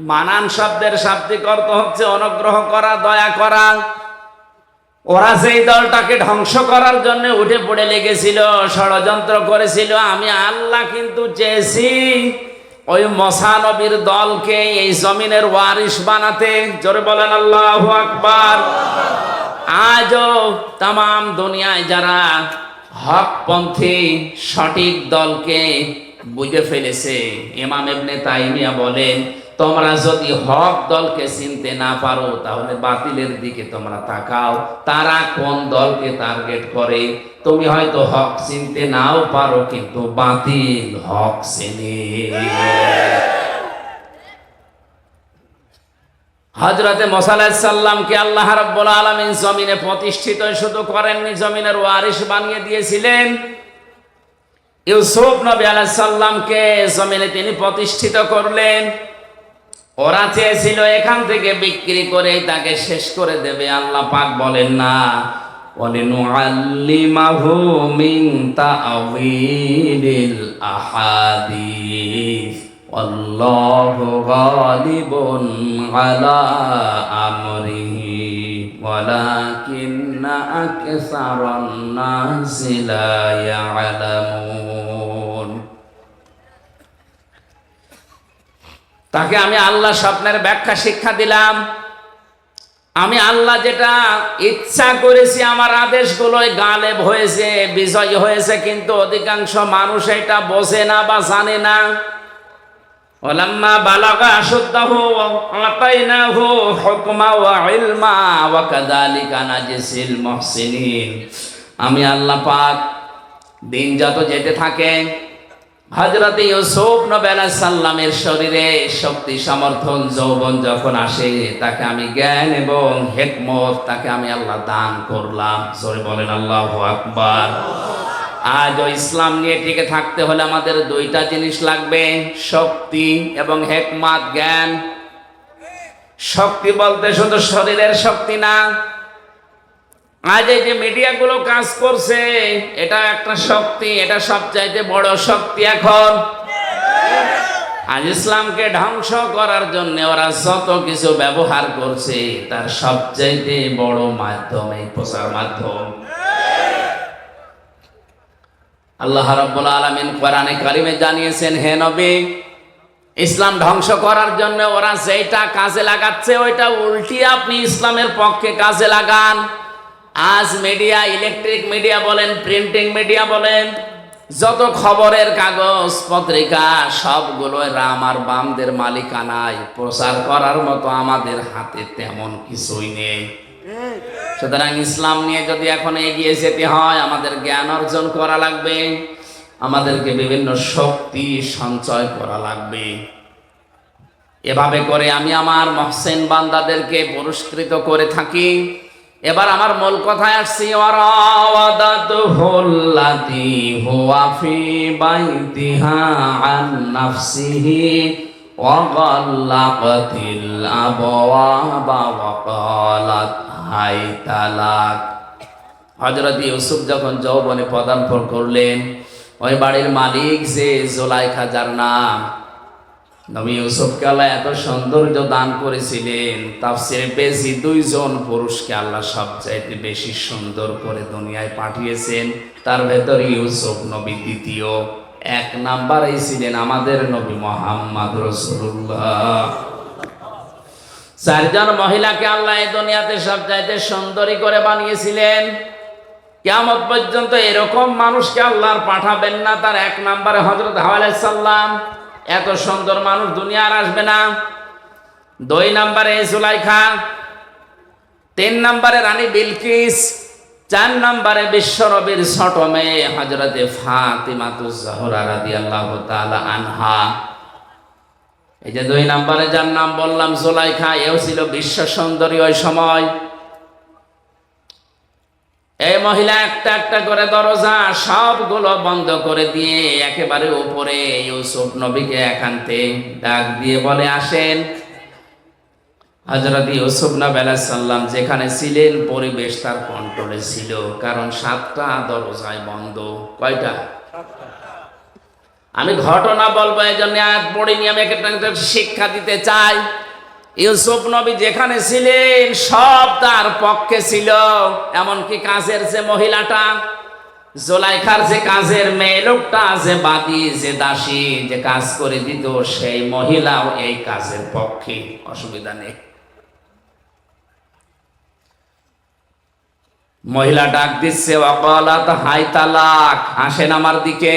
মানান শব্দের শাব্দিক অর্থ হচ্ছে অনুগ্রহ করা, দয়া করা। ওরা যেই দলটাকে ধ্বংস করার জন্য উঠে পড়ে লেগেছিল, ষড়যন্ত্র করেছিল, আমি আল্লাহ কিন্তু চেয়েছি ওই মুসা নবীর দলকে এই জমিনের ওয়ারিস বানাতে। জোরে বলেন আল্লাহু আকবার। আজ আজও তাম দুনিয়ায় যারা হকপন্থী সঠিক দলকে বুঝে ফেলেছে, ইমাম ইবনে তাইমিয়া বলেন, তোমরা যদি হক দলকে চিনতে না পারো তাহলে বাতিলের দিকে তোমরা তাকাও, তারা কোন দলকে টার্গেট করে। তুমি হয়তো হক চিনতে নাও পারো, কিন্তু বাতিল হক চেনে। হযরতে মুসা আলাইহিস সালামকে আল্লাহ রাব্বুল আলামিন জমিনে প্রতিষ্ঠিত শুধু করেননি, জমিনের ওয়ারিশ বানিয়ে দিয়েছিলেন। ইউসুফ নবী আলাইহিস সালামকে জমিনে তিনি প্রতিষ্ঠিত করলেন। ওরা চেয়েছিল এখান থেকে বিক্রি করে তাকে শেষ করে দেবে, আল্লাহ পাক বলেন না, ওয়ালিনুআল্লিমাহু মিন তা'ওয়িলিল আহাদিস আল্লাহু গালিবুন আলা আমরিহি ওয়ালাকিন্না আকসারান নাসি লা ইয়ালামুন। তাকে আমি আল্লাহ স্বপ্নের ব্যাখ্যা শিক্ষা দিলাম। আমি আল্লাহ যেটা ইচ্ছা করেছি, আমার আদেশগুলোই গালেব হয়েছে, বিজয় হয়েছে, কিন্তু অধিকাংশ মানুষ এটা বোঝে না বা জানে না। ওয়ালাম্মা বালাগা আশুদ্দাহু আতাইনাহু হুকমা ওয়া ইলমা ওয়া কাযালিকা নাজিসিল মুহসিনিন। আমি আল্লাহ পাক দিন যত যেতে থাকে, হযরত ইউসুফ নবী আলাইহিস সালামের শরীরে শক্তি সমর্থন যৌবন যখন আসে, তাকে আমি জ্ঞান এবং হিকমত তাকে আমি আল্লাহ দান করলাম। জোরে বলেন আল্লাহু আকবার। আজ ওই ইসলাম নিয়ে টিকে থাকতে হলে আমাদের দুইটা জিনিস লাগবে, শক্তি এবং হিকমত, জ্ঞান। শক্তি বলতে শুধু শরীরের শক্তি না, আজ এই যে মিডিয়াগুলো কাজ করছে এটা একটা শক্তি, এটা সবচাইতে বড় শক্তি। এখন আজ ইসলামকে ধ্বংস করার জন্য ওরা যত কিছু ব্যবহার করছে তার সবচাইতে বড় মাধ্যম এই প্রচার মাধ্যম। আল্লাহ রাব্বুল আলামিন কোরআনে কারিমে জানিয়েছেন, হে নবী, ইসলাম ধ্বংস করার জন্য ওরা যেটা কাজে লাগাচ্ছে ওইটা উল্টি আপনি ইসলামের পক্ষে কাজে লাগান। আজ মিডিয়া, ইলেকট্রিক মিডিয়া বলেন, প্রিন্টিং মিডিয়া বলেন, যত খবরের কাগজ পত্রিকা সবগুলো রাম আর বামদের মালিকানায়। প্রচার করার মতো আমাদের হাতে তেমন কিছুই নেই। সুতরাং ইসলাম নিয়ে যদি এখন এগিয়ে যেতে হয়, আমাদের জ্ঞান অর্জন করা লাগবে, আমাদেরকে বিভিন্ন শক্তি সঞ্চয় করা লাগবে। এভাবে করে আমি আমার মহসিন বান্দাদেরকে পুরস্কৃত করে থাকি। এবার আমার মূল কথায় আসছি, ওয়ারাওয়াদাতুহুল্লাতী হুয়া ফি বাইতিহা আন নাফসিহি ওয়া গাল্লাকাতিল আবওয়াবা ওয়া ক্বালাত হাইতা লাক। হযরত ইউসুফ যখন যৌবনে পদার্পণ করলেন, ওই বাড়ির মালিক যে জুলাইখা, যার নাম, নবী ইউসুফকে আল্লাহ এত সৌন্দর্য দান করেছিলেন, তাফসীরে পেয়েছি দুইজন পুরুষকে আল্লাহ সবচাইতে বেশি সুন্দর করে দুনিয়ায় পাঠিয়েছেন। তার ভেতর ইউসুফ নবী দ্বিতীয়, এক নাম্বারেই ছিলেন আমাদের নবী মুহাম্মদ রাসূলুল্লাহ। চারজন মহিলাকে আল্লাহ এই দুনিয়াতে সবচাইতে সুন্দরী করে বানিয়েছিলেন। কিয়ামত পর্যন্ত এরকম মানুষকে আল্লাহ পাঠাবেন না। তার এক নাম্বারে হযরত হাওয়া আলাইহিস সালাম, এত সুন্দর মানুষ দুনিয়া আর আসবে না। দুই নাম্বারে জুলাইখা, তিন নাম্বারে রানী বিলকিস, চার নাম্বারে বিশ্বনবীর ছোট মেয়ে হযরতে ফাতিমাতুজ জাহরা রাদিয়াল্লাহু তাআলা আনহা। এই যে দুই নাম্বারে যার নাম বললাম জুলাইখা, এও ছিল বিশ্ব সুন্দরী ওই সময়। এই মহিলা একটা একটা করে দরজা সবগুলো বন্ধ করে দিয়ে একেবারে উপরে ইউসুফ নবীকে একান্তে ডাক দিয়ে বলে, আসেন। হযরত ইউসুফ নবী আলাইহিস সালাম যেখানে ছিলেন পরিবেশ তার কন্ট্রোলে ছিল, কারণ 7টা দরজায় বন্ধ। কয়টা? আমি ঘটনা বলবো, এই জন্য আয়াত পড়িনি, আমি একটা শিক্ষা দিতে চাই। ইউসুফ নবী যেখানে ছিলেন সব তার পক্ষে ছিল, এমনকি কাজের যে মহিলাটা, জুলাইখার যে কাজের মেয়ে লোকটা, যে বাদী, যে দাসী, যে কাজ করে দিত, সেই মহিলাও এই কাজের পক্ষে, অসুবিধা নেই। মহিলা ডাক দিচ্ছে, ওয়াকালাত হাই তালাক, আসেন আমার দিকে।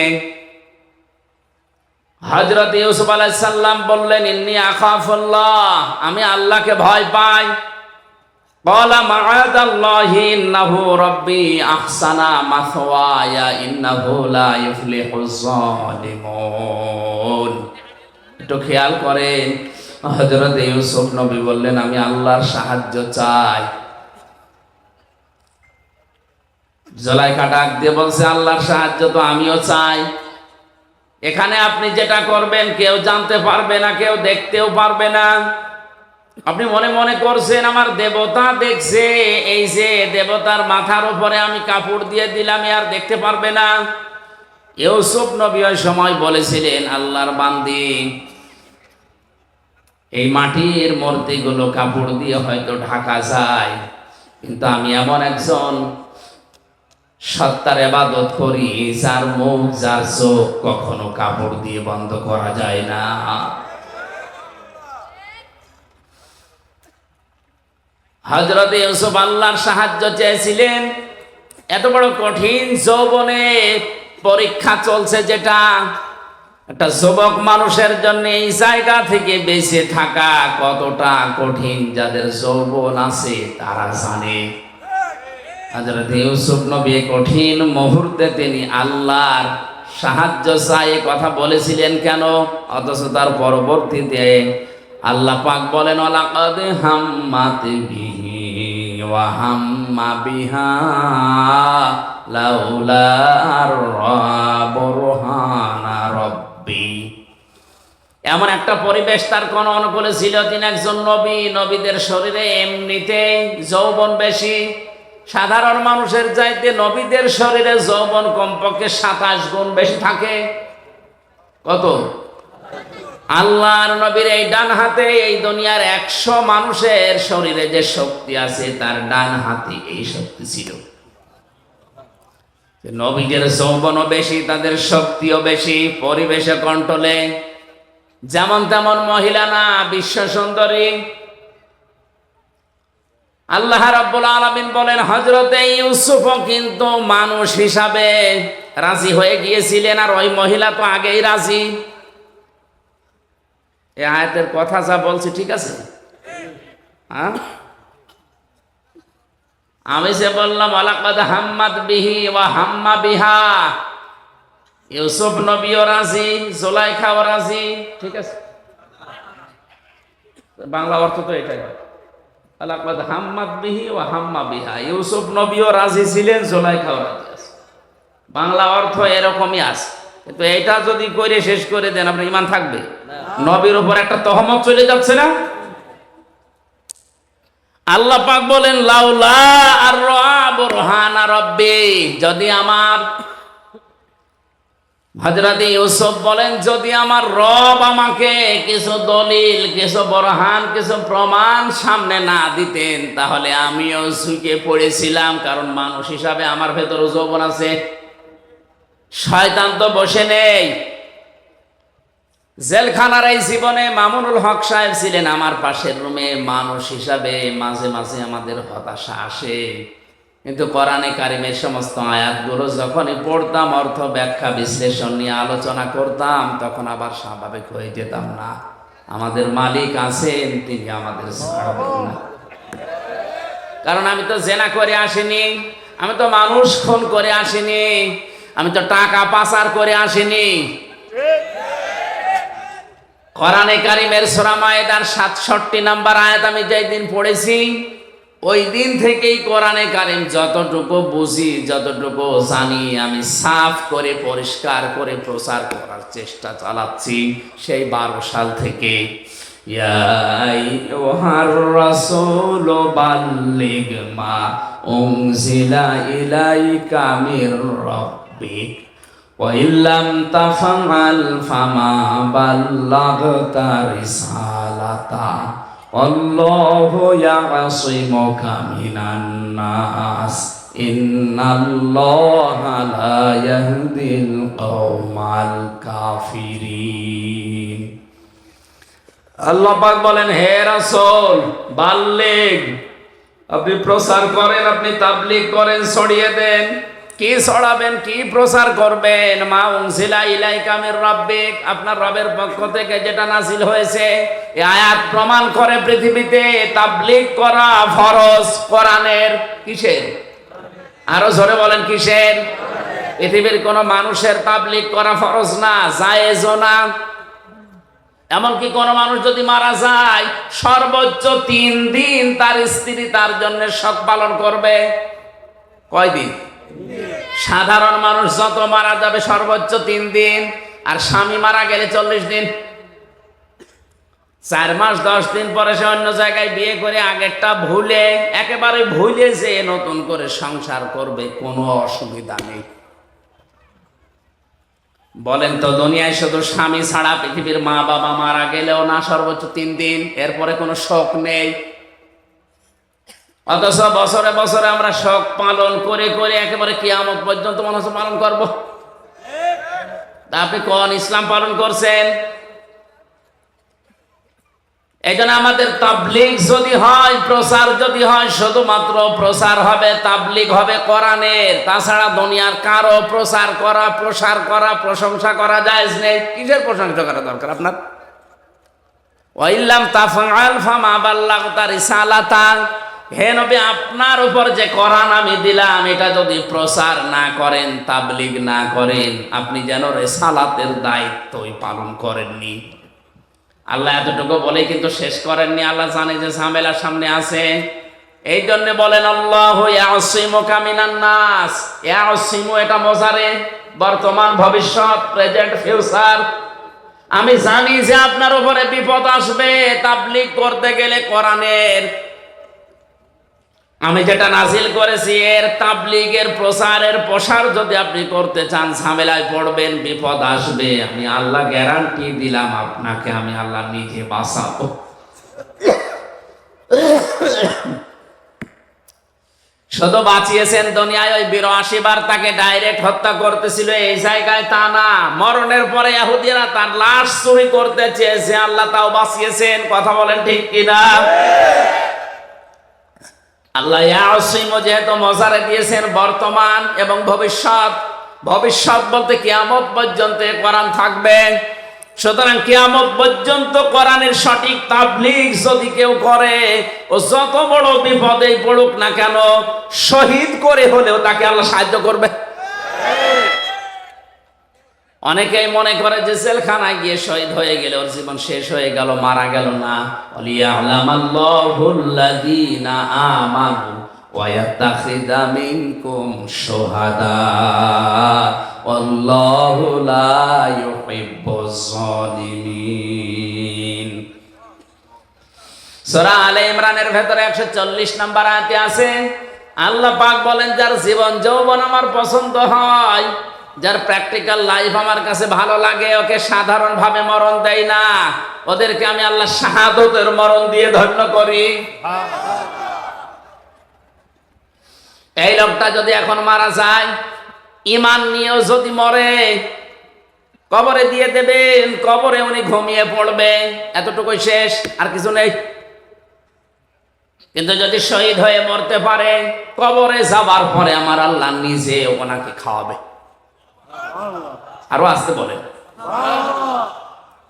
হযরত ইউসুফ আলাইহিস সালাম বললেন, ইন্নী আখাফুল্লাহ, আমি আল্লাহকে ভয় পাই। ক্বালা মাআযাল্লাহি ইন্নাহু রাব্বি আহসানা মাসওয়ায়া ইন্নাহু লা ইফলিহুজ জালিমুন। একটু খেয়াল করেন, হযরত ইউসুফ নবী বললেন, আমি আল্লাহর সাহায্য চাই। জুলাইখা ডাক দিয়ে বলছে, আল্লাহর সাহায্য তো আমিও চাই। এখানে আপনি যেটা করবেন কেউ জানতে পারবে না, কেউ দেখতেও পারবে না। আপনি মনে মনে করছেন আমার দেবতা দেখছে, এই যে দেবতার মাথার উপরে আমি কাপড় দিয়ে দিলাম, আর দেখতে পারবে না। ইউসুফ নবী ওই সময় বলেছিলেন, আল্লাহর বান্দি, এই মাটির মূর্তিগুলো কাপড় দিয়ে হয়তো ঢাকা যায়, কিন্তু আমি এমন একজন সত্তার ইবাদত করি যার মুখ যার চোখ কখনো কাপড় দিয়ে বন্ধ করা যায় না। হযরত ইউসুফ আল্লাহর সাহায্য চেয়েছিলেন। এত বড় কঠিন যৌবনে পরীক্ষা চলছে, যেটা একটা যুবক মানুষের জন্য এই জায়গা থেকে বেঁচে থাকা কতটা কঠিন, যাদের যৌবন আছে তারা জানে। হযরত ইউসুফ নবী কঠিন মুহূর্তে তিনি আল্লাহর সাহায্য চাই কথা বলেছিলেন কেন? অথচ তার পরবর্তীতে আল্লাহ পাক বলেন, ওয়ালাকাদ হাম্মাত বিহি ওয়া হাম্মা বিহা লাউলা বুরহানা রাব্বি। এমন একটা পরিবেশ তার কোন অনুকূলে ছিল, তিনি একজন নবী। নবীদের শরীরে এমনিতেই যৌবন বেশি, সাধারণ মানুষের চাইতে নবীদের শরীরে যৌবন কমপক্ষে 27 গুণ বেশি থাকে। কত? আল্লাহর নবীর এই ডান হাতে এই দুনিয়ার 100 মানুষের শরীরে যে শক্তি আছে, তার ডান হাতে এই শক্তি ছিল। নবীদের যৌবনও বেশি, তাদের শক্তিও বেশি, পরিবেশে কন্ট্রোলে। যেমন তেমন মহিলা না, বিশ্ব সুন্দরী। আল্লাহ রাব্বুল আলামিন বলেন, হযরতে ইউসুফও কিন্তু মানুষ হিসাবে রাজি হয়ে গিয়েছিলেন, আর ওই মহিলা তো আগেই রাজি। এই আয়াতের কথা যা বলছি ঠিক আছে? হ্যাঁ, আমি যে বললাম ওয়ালাকাদ হাম্মাত বিহি ওয়া হাম্মা বিহা, ইউসুফ নবীও রাজি, জুলাইখাও রাজি, ঠিক আছে? বাংলা অর্থ তো এটাই হয়, ওয়ালাকাদ হাম্মাত বিহি ওয়া হাম্মা বিহা। ইউসুফ নবীও রাজি ছিলেন, জুলাইখাও রাজি আছে। বাংলা অর্থ এরকমই আছে। কিন্তু এটা যদি করে শেষ করে দেন, আপনার ঈমান থাকবে? নবীর উপর একটা তহমত চলে যাচ্ছে না? আল্লাহ পাক বলেন, লাউলা আর বুরহানা রাব্বি, যদি আমার, হযরত ইউসুফ বলেন, যদি আমার রব আমাকে কিছু দলিল, কিছু বরহান, কিছু প্রমাণ সামনে না দিতেন, তাহলে আমিও ঝুঁকে পড়েছিলাম। কারণ মানুষ হিসাবে আমার ভেতরে যৌবন আছে। শয়তান তো বসে নেই। জেলখানার এই জীবনে মামুনুল হক সাহেব ছিলেন আমার পাশের রুমে। মানুষ হিসাবে মাঝে মাঝে আমাদের হতাশা আসে, কিন্তু কোরআনে কারিমের সমস্ত আয়াতগুলো যখনই পড়তাম, অর্থ ব্যাখ্যা বিশ্লেষণ নিয়ে আলোচনা করতাম, তখন আবার স্বাভাবিক হয়ে যেতাম না। আমাদের মালিক আছেন, তিনি আমাদের ছাড়বেন না। কারণ আমি তো জেনা করে আসিনি, আমি তো মানুষ খুন করে আসিনি, আমি তো টাকা পাচার করে আসিনি। কোরআনে কারিমের সূরা মায়েদার 67 নম্বর আয়াত আমি যেই দিন পড়েছি, ওই দিন থেকেই কোরআনে কারিম যতটুকু বুঝি, যতটুকু জানি, আমি সাফ করে পরিষ্কার করে প্রচার করার চেষ্টা চালাচ্ছি সেই 12 সাল থেকে। ইয়া আইয়ুহার রাসূল বাল্লিগ মা উনজিলা ইলাইকা মির রাব্বিক ওয়া ইল্লাম তাফআল ফামা বাল্লাগতা রিসালাতা আল্লাহু ইয়াসিমুকা মিনান নাস ইন্নাল্লাহা লা ইয়াহদিল কওমাল কাফিরিন। আল্লাহ পাক বলেন, হে রাসূল, বাল্লিগ, আপনি প্রচার করেন, আপনি তাবলীগ করেন, ছড়িয়ে দেন। কি ছড়াবেন, কি প্রচার করবেন? মা উনজিলা ইলাইকা মির রাব্বিক, আপনার রবের পক্ষ থেকে যেটা নাযিল হয়েছে। এই আয়াত প্রমাণ করে পৃথিবীতে তাবলীগ করা ফরজ কোরআনের। কিসের? আরো জোরে বলেন কিসের? পৃথিবীর কোন মানুষের তাবলীগ করা ফরজ না, জায়েজও না। এমনকি কোন মানুষ যদি মারা যায়, সর্বোচ্চ 3 দিন তার স্ত্রী তার জন্য শোক পালন করবে। কয়দিন? সাধারণ মানুষ যত মারা যাবে সর্বোচ্চ 3 দিন, আর স্বামী মারা গেলে 40 দিন। 4 মাস 10 দিন পরে সে অন্য জায়গায় বিয়ে করে আগেরটা ভুলে, একেবারে ভুলে যে নতুন করে সংসার করবে, কোনো অসুবিধা নেই। বলেন তো, দুনিয়ায় শুধু স্বামী ছাড়া পৃথিবীর মা বাবা মারা গেলেও না সর্বোচ্চ 3 দিন, এরপরে কোনো শোক নেই। অথচ বছরে বছরে আমরা শোক পালন করে করে একেবারে কিয়ামত পর্যন্ত মনে হচ্ছে পালন করবো। তা আপনি কোন ইসলাম পালন করছেন? এই জন্য আমাদের তাবলীগ যদি হয়, প্রচার যদি হয়, শুধুমাত্র প্রচার হবে, তাবলীগ হবে কোরআনের। তাছাড়া দুনিয়ার কারো প্রচার করা, প্রসার করা, প্রশংসা করা জায়েজ নেই। কিসের প্রশংসা করা দরকার আপনার? ওয়াইল্লাম তাফআল ফামা বাল্লাগতা রিসালাতা, হে নবী, আপনার উপর যে কোরআন আমি দিলাম, এটা যদি প্রচার না করেন, তাবলীগ না করেন, আপনি যেন রিসালাতের দায়িত্বই পালন করেননি। আল্লাহ এতটুকু বলে কিন্তু শেষ করেননি। আল্লাহ জানে যে ঝামেলা সামনে আছে, এই জন্য বলেন আল্লাহু ইয়াসিমুকা মিনান নাস। ইয়াসিমু এটা মোজারে, বর্তমান, ভবিষ্যৎ, প্রেজেন্ট, ফিউচার। আমি জানি যে আপনার উপরে বিপদ আসবে তাবলীগ করতে গেলে কোরআনের। আমি যেটা নাজিল করেছি এর তাবলীগের, প্রচারের, প্রসার যদি আপনি করতে চান, ঝামেলায় পড়বেন, বিপদ আসবে। আমি আল্লাহ গ্যারান্টি দিলাম আপনাকে, আমি আল্লাহ নিজে বাঁচাবো। শুধু বাঁচিয়েছেন দুনিয়ায়, ওই 82 বার তাকে ডাইরেক্ট হত্যা করতেছিল, এই জায়গায় তা না। মরণের পরে ইহুদিরা তার লাশ চুরি করতে চেয়েছে, আল্লাহ তাও বাঁচিয়েছেন। কথা বলেন ঠিক কিনা? আল্লাহ ইয়াসিমু যেহেতু মজারে দিয়েছেন বর্তমান এবং ভবিষ্যৎ, ভবিষ্যৎ বলতে কিয়ামত পর্যন্ত কোরআন থাকবে। সুতরাং কিয়ামত পর্যন্ত কোরআনের সঠিক তাবলীগ যদি কেউ করে, ও যত বড় বিপদেই পড়ুক না কেন, শহীদ করে হলেও তাকে আল্লাহ সাহায্য করবে। অনেকেই মনে করে যে জেলখানায় গিয়ে শহীদ হয়ে গেলে ওর জীবন শেষ হয়ে গেল, মারা গেল না। ওয়ালিয়ালামাল্লাহুল্লাযীনা আমানু ওয়া ইয়াত্তাখিযা মিনকুম শুহাদা ওয়াল্লাহু লা ইউহিব্বুজ জালিমিন। সূরা আলে ইমরানের ভেতরে 140 নম্বর আয়াতে আছে, আল্লাহ পাক বলেন, যার জীবন যৌবন আমার পছন্দ হয়, যার প্র্যাকটিক্যাল লাইফ আমার কাছে ভালো লাগে, ওকে সাধারণ ভাবে মরণ দেয় না, ওদেরকে আমি আল্লাহ শাহাদতের মরণ দিয়ে ধন্য করি। এই লোকটা যদি এখন মারা যায়, ঈমান নিয়েও যদি মরে, কবরে দিয়ে দেবেন, কবরে উনি ঘুমিয়ে পড়বে, এতটুকুই শেষ, আর কিছু নেই। কিন্তু যদি শহীদ হয়ে মরতে পারে, কবরে যাবার পরে আমার আল্লাহ নিজে ওনাকে খাওয়াবে। আরো আসতে বলেন,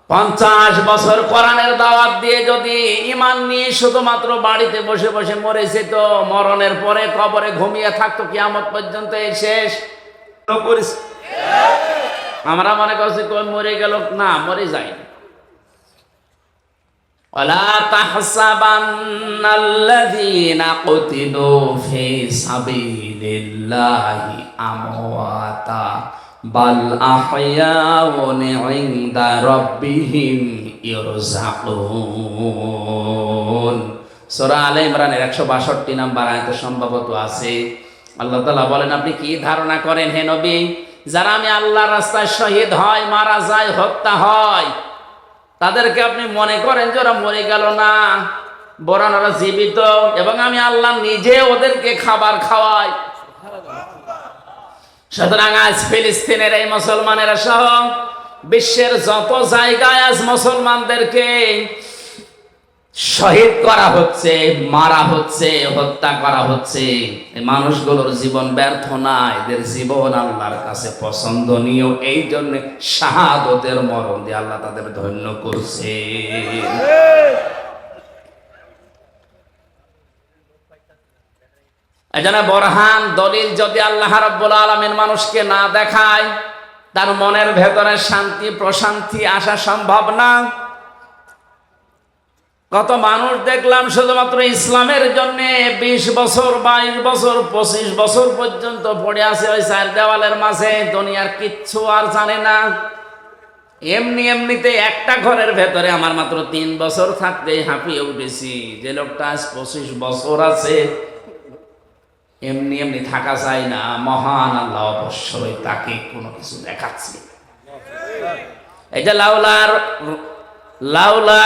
50 বছর কোরআনের দাওয়াত দিয়ে যদি ঈমান নিয়ে শুধুমাত্র বাড়িতে বসে বসে মরেছে, তো মরণের পরে কবরে ঘুমিয়ে থাকতো কিয়ামত পর্যন্ত, এই শেষ। আমরা মনে করছি কই মরে গেল, না, মরে যায়নি। ওয়ালা তাহসাবান্নাল্লাযীনা কুতিলু ফি সাবিলিল্লাহি আমওয়াতা বাল আহইয়াউন ইনদা রাব্বিহিম ইরযাকুন। সূরা আলে ইমরানের 162 নম্বর আয়াতে সম্ভবত আছে। আল্লাহ তাআলা বলেন, আপনি কি ধারণা করেন হে নবী, যারা আমি আল্লাহর রাস্তায় শহীদ হয়, মারা যায়, হত্যা হয়, তাদেরকে আপনি মনে করেন যে ওরা মরে গেল না, বরং ওরা জীবিত, এবং আমি আল্লাহ নিজে ওদেরকে খাবার খাওয়াই। সুতরাং আজ ফিলিস্তিনের এই মুসলমানেরা সহ বিশ্বের যত জায়গায় আজ মুসলমানদেরকে শহীদ করা হচ্ছে, মারা হচ্ছে, হত্যা করা হচ্ছে। এই মানুষগুলোর জীবন ব্যর্থ না, এদের জীবন আল্লাহর কাছে পছন্দনীয়। এই জন্য শাহাদতের মরণ দিয়ে আল্লাহ তাদের ধন্য করছে। এজন্য বরহান দলিল যদি আল্লাহ রাব্বুল আলামিন মানুষকে না দেখায়, তার মনের ভেতরে শান্তি প্রশান্তি আসা সম্ভব না। কত মানুষ দেখলাম শুধুমাত্র ইসলামের জন্য 20 বছর 22 বছর 25 বছর পর্যন্ত পড়ে আছে ওই চার দেওয়ালের মাঝে, দুনিয়ার কিচ্ছু আর জানে না। এমনিতে একটা ঘরের ভেতরে আমার মাত্র 3 বছর থাকতেই হাঁপিয়ে উঠেছি। যে লোকটা আজ 25 বছর আছে, এমনি থাকা যায় না। মহান আল্লাহ অবশ্যই তাকে কোনো কিছু দেখাচ্ছে। এই যে লাউলা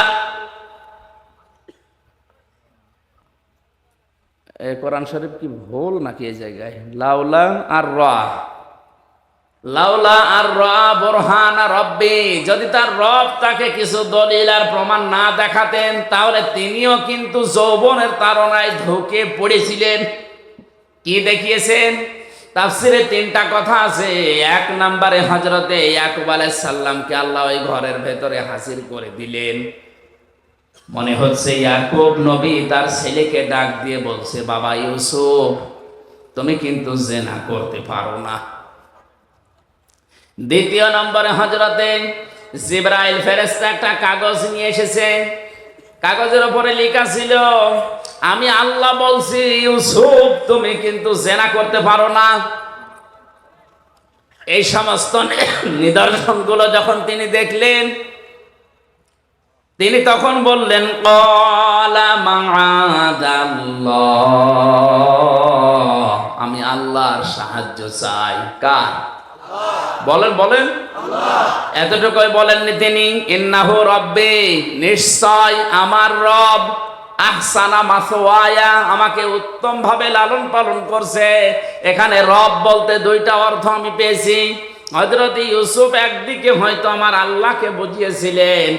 কোরআন শরীফ কি ভুল নাকি এই জায়গায়? লাউলা আর রা বুরহানা রব্বি, যদি তার রব তাকে কিছু দলিল আর প্রমাণ না দেখাতেন, তাহলে তিনিও কিন্তু যৌবনের তাড়নায় ঢুকে পড়েছিলেন। কি দেখিয়েছেন? তাফসিরে 3টা কথা আছে। 1 নম্বরে হযরতে ইয়াকুব আলাইহিস সালামকে আল্লাহ ওই ঘরের ভেতরে হাজির করে দিলেন। মনে হচ্ছে ইয়াকুব নবী তার ছেলেকে ডাক দিয়ে বলছে, বাবা ইউসুফ, তুমি কিন্তু জিনা করতে পারো না। 2 নম্বরে হযরতে জিবরাইল ফেরেশতা একটা কাগজ নিয়ে এসেছে। কাগজের উপরে লেখা ছিল, আমি আল্লাহ বলছি ইউসুফ তুমি কিন্তু জিনা করতে পারো না। এই সমস্ত নিদর্শনগুলো যখন তিনি দেখলেন, তিনি তখন বললেন, ক্বালা মাআযাল্লাহ, আমি আল্লাহর সাহায্য চাই। কার? বলেন এতটুকুই বলেননি তিনি। ইন্নাহু রব্বি, নিশ্চয় আমার রব, আহসানা মাসওয়ায়া, আমাকে উত্তম ভাবে লালন পালন করছে। এখানে রব বলতে 2টা অর্থ আমি পেয়েছি। হযরত ইউসুফ একদিকে হয়তো আমার আল্লাহকে বুঝিয়েছিলেন,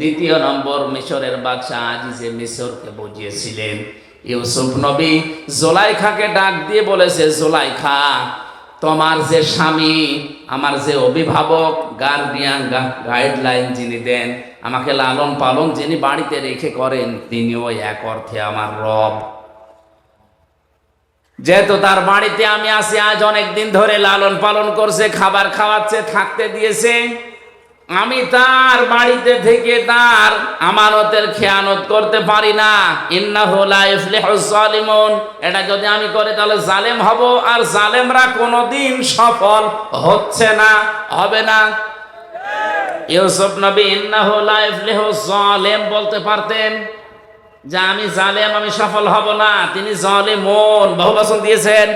2 নম্বর মিশরের বাদশা আজিজে মিশরকে বুঝিয়েছিলেন। ইউসুফ নবী জুলাইখাকে ডাক দিয়ে বলেছে, জুলাইখা, তোমার যে স্বামী, আমার যে অভিভাবক, গার্ডিয়ান, গাইডলাইন যিনি দেন, আমাকে লালন পালন যিনি বাড়িতে রেখে করেন, তিনিও এক অর্থে আমার রব। যেহেতু তার বাড়িতে আমি আছি, আজ অনেক দিন ধরে লালন পালন করছে, খাবার খাওয়াচ্ছে, থাকতে দিয়েছে, আমি তার বাড়িতে থেকে তার আমানতের খেয়ানত করতে পারি না। ইন্নাহু লা ইফলিহুজ জালিমুন, এটা যদি আমি করি তাহলে জালেম হব, আর জালেমরা কোনোদিন সফল হচ্ছে না, হবে না। ইউসুফ নবী ইন্নাহু লা ইফলিহুজ জালিম বলতে পারতেন, যে আমি জালেম, আমি সফল হব না। তিনি জালিমুন বহুবচন দিয়েছেন।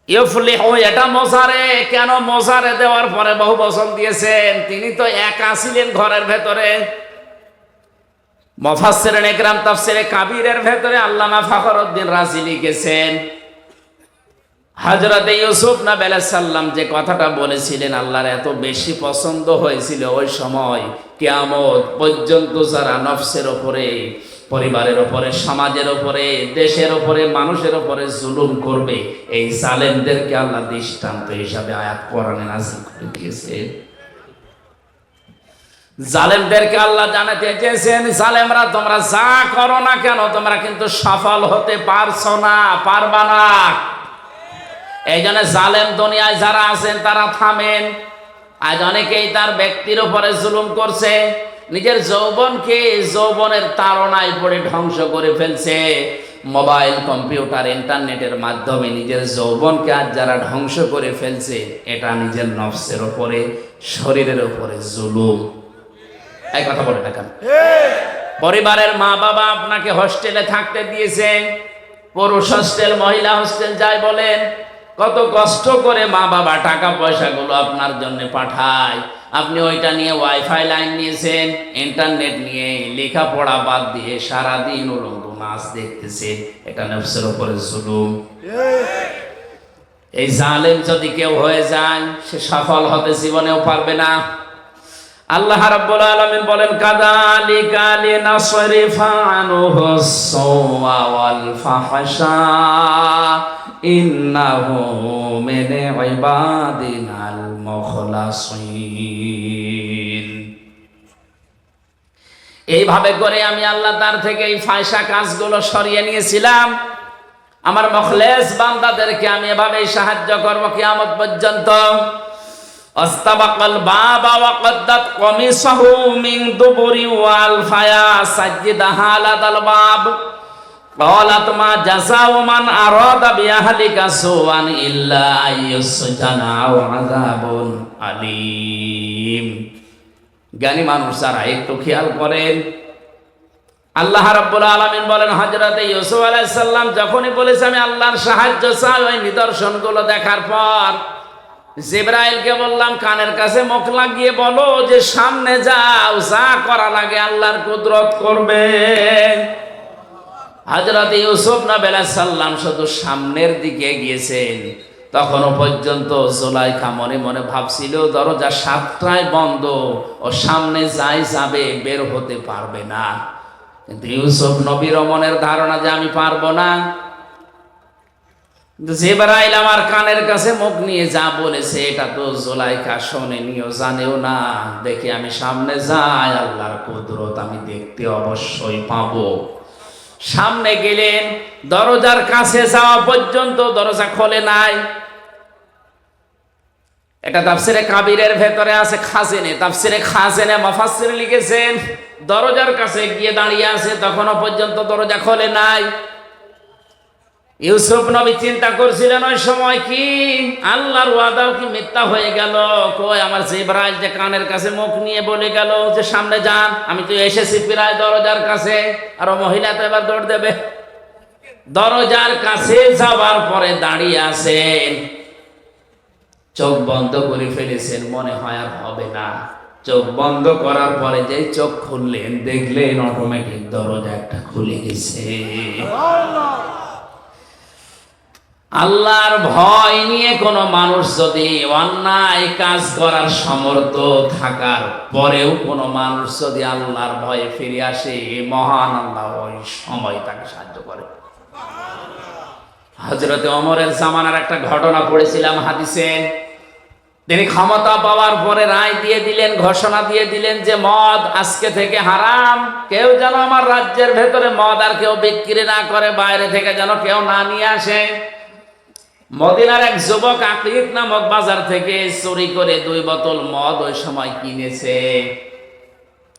ইফলিহু এটা মোজারে, কেন মোজারে দেওয়ার পরে বহুবচন দিয়েছেন? তিনি তো একা ছিলেন ঘরের ভেতরে। মুফাসসিরিন ইকরাম তাফসিরে কাবীরের ভেতরে আল্লামা ফখরুদ্দিন রাজি লিখেছেন, হযরত ইউসুফ নবী আলাইহিস সালাম যে কথাটা বলেছিলেন আল্লাহর এত বেশি পছন্দ হয়েছিল, ওই সময় কিয়ামত পর্যন্ত যারা নফসের উপরে, পরিবারের উপরে, সমাজের উপরে, দেশের উপরে, মানুষের উপরে জুলুম করবে, এই জালেমদেরকে আল্লাহ দৃষ্টান্ত হিসাবে আয়াত কোরআনে নাযিল করে দিয়েছে। জালেমদেরকে আল্লাহ জানাতে চেয়েছেন, জালেমরা তোমরা যা করো না কেন, তোমরা কিন্তু সফল হতে পারছো না, পারবা না। এই জন্য জালেম দুনিয়ায় যারা আছেন তারা থামেন। আজ অনেকেই তার ব্যক্তির উপরে জুলুম করছে, নিজের যৌবনকে যৌবনের তাড়নায় পড়ে ধ্বংস করে ফেলছে। মোবাইল, কম্পিউটার, ইন্টারনেটের মাধ্যমে নিজের যৌবনকে আজ যারা ধ্বংস করে ফেলছে, এটা নিজের নফসের উপরে, শরীরের উপরে জুলুম। এই কথা বলে না কেন? পরিবারের মা বাবা আপনাকে হোস্টেলে থাকতে দিয়েছে, পুরুষ হোস্টেল, মহিলা হোস্টেল যাই বলেন, কত কষ্ট করে মা বাবা টাকা পয়সাগুলো আপনার জন্য পাঠায়, আপনি ওইটা নিয়ে ওয়াইফাই লাইন নিয়েছেন, ইন্টারনেট নিয়ে লেখাপড়া বাদ দিয়ে সারাদিন উলঙ্গ নাচ দেখতেছে, এটা নফসের উপরে জুলুম। এই জালেম যদি কেউ হয়ে যায়, সে সফল হতে জীবনেও পারবে না। আল্লাহ রাব্বুল আলামিন বলেন কাযালিকা লিনাসরিফা আনহুস সাওয়া ওয়াল ফাহশা ইন্নাহু মিন ইবাদিনাল মুখলাসিন। এইভাবে করে আমি আল্লাহ তার থেকে এই ফায়সা কাজগুলো সরিয়ে নিয়েছিলাম। আমার মুখলেস বান্দাদেরকে আমি এভাবেই সাহায্য করব কিয়ামত পর্যন্ত। আস্তাবাকাল বাবা ওয়া কদ্দাত কমিসাহু মিন দুবুরি ওয়াল ফায়া সাজ্জিদাহা আলাল বাব ক্বালাত মা জাযাউ মান আরাদা বিআহলিকা সুআন ইল্লা আইয়ুসজানা আও আযাবুন আলীম। জ্ঞানী মানুষ যারা একটু খেয়াল করেন, আল্লাহ রাব্বুল আলামিন বলেন হযরত ইউসুফ আলাইহিস সালাম যখনই বলেছে আমি আল্লাহর সাহায্য চাই, ওই নিদর্শনগুলো দেখার পর জিবরাইলকে বললাম কানের কাছে মুখ লাগিয়ে বলো যে সামনে যাও, যা করা লাগে আল্লাহর কুদরত করবে। হযরত ইউসুফ নবী আলাইহিস সালাম শুধু সামনের দিকে গিয়েছেন। তখনও পর্যন্ত জুলাইখা মনে মনে ভাবছিল দরজা 7টায় বন্ধ, ও সামনে যাই যাবে, বের হতে পারবে না। কিন্তু ইউসুফ নবীর মনের ধারণা যে আমি পারবো না। জিবরাইল আমার কানের কাছে মুখ নিয়ে যা বলেছে এটা তো জুলাইখা শোনেনিও, জানেও না। দেখি আমি সামনে যাই, আল্লাহর কুদরত আমি দেখতে অবশ্যই পাবো। সামনে গেলেন, দরজার কাছে যাওয়া পর্যন্ত দরজা খোলে নাই। এটা তাফসিরে কাবিরের ভেতরে আছে, খাজেনে তাফসিরে খাজেনে মুফাসসির লিখেছেন দরজার কাছে গিয়ে দাঁড়িয়ে আছে, তখনও পর্যন্ত দরজা খোলে নাই। ইউসুফ নবী চিন্তা করছিলেন ওই সময় কি আল্লাহর ওয়াদাও কি মিথ্যা হয়ে গেল? কই আমার জিবরাইল যে কানের কাছে মুখ নিয়ে বলে গেল যে সামনে যান, আমি তো এসেছি প্রায় দরজার কাছে, আর মহিলা তো এবার দৌড় দেবে। দরজার কাছে যাওয়ার পরে দাঁড়িয়ে আছেন, চোখ বন্ধ করে ফেলেছেন, মনে হয় আর হবে না। চোখ বন্ধ করার পরে যে চোখ খুললেন, দেখলেন অটোমেটিক দরজা একটা খুলে গেছে। আল্লাহর ভয় নিয়ে কোনো মানুষ যদি অন্যায় কাজ করার সমর্থ থাকার পরেও কোনো মানুষ যদি আল্লাহর ভয়ে ফিরে আসে, মহান আল্লাহ ওই সময় তাকে সাহায্য করে। হযরতে ওমরের জামানার একটা ঘটনা পড়েছিলাম হাদিসে। তিনি ক্ষমতা পাওয়ার পরে রায় দিয়ে দিলেন, ঘোষণা দিয়ে দিলেন যে মদ আজকে থেকে হারাম। কেউ যেন আমার রাজ্যের ভেতরে মদ আর কেউ বিক্রি না করে, বাইরে থেকে যেন কেউ না নিয়ে আসে। মদিনার এক যুবক আকিক নামক বাজার থেকে চুরি করে 2 বোতল মদ ওই সময় কিনেছে।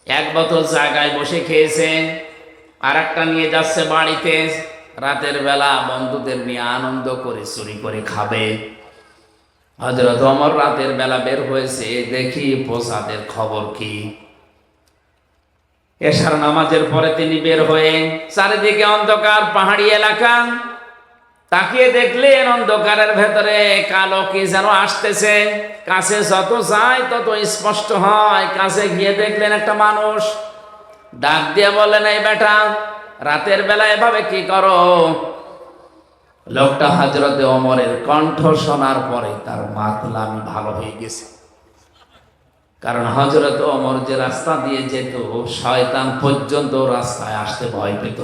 1 বোতল জায়গায় বসে খেয়েছে, আর একটা নিয়ে যাচ্ছে বাড়িতে। রাতের বেলা বন্ধুদের নিয়ে আনন্দ করে চুরি করে খাবে। হযরত ওমর রাতের বেলা বের হয়েছে, দেখি প্রসাদের খবর কি। এশার নামাজের পরে তিনি বের হয়ে, চারিদিকে অন্ধকার, পাহাড়ি এলাকা। তাকিয়ে দেখলেন অন্ধকারের ভেতরে কালো কি যেন আসতেছে। কাছে যত যায় তত স্পষ্ট হয়। কাছে গিয়ে দেখলেন একটা মানুষ। ডাক দিয়ে বললেন, এই বেটা, রাতের বেলা এভাবে কি করো? লোকটা হযরতে ওমরের কণ্ঠ শোনার পরে তার মাতলামি ভালো হয়ে গেছে। কারণ হযরতে ওমর যে রাস্তা দিয়ে যেত, শয়তান পর্যন্ত রাস্তায় আসতে ভয় পেত।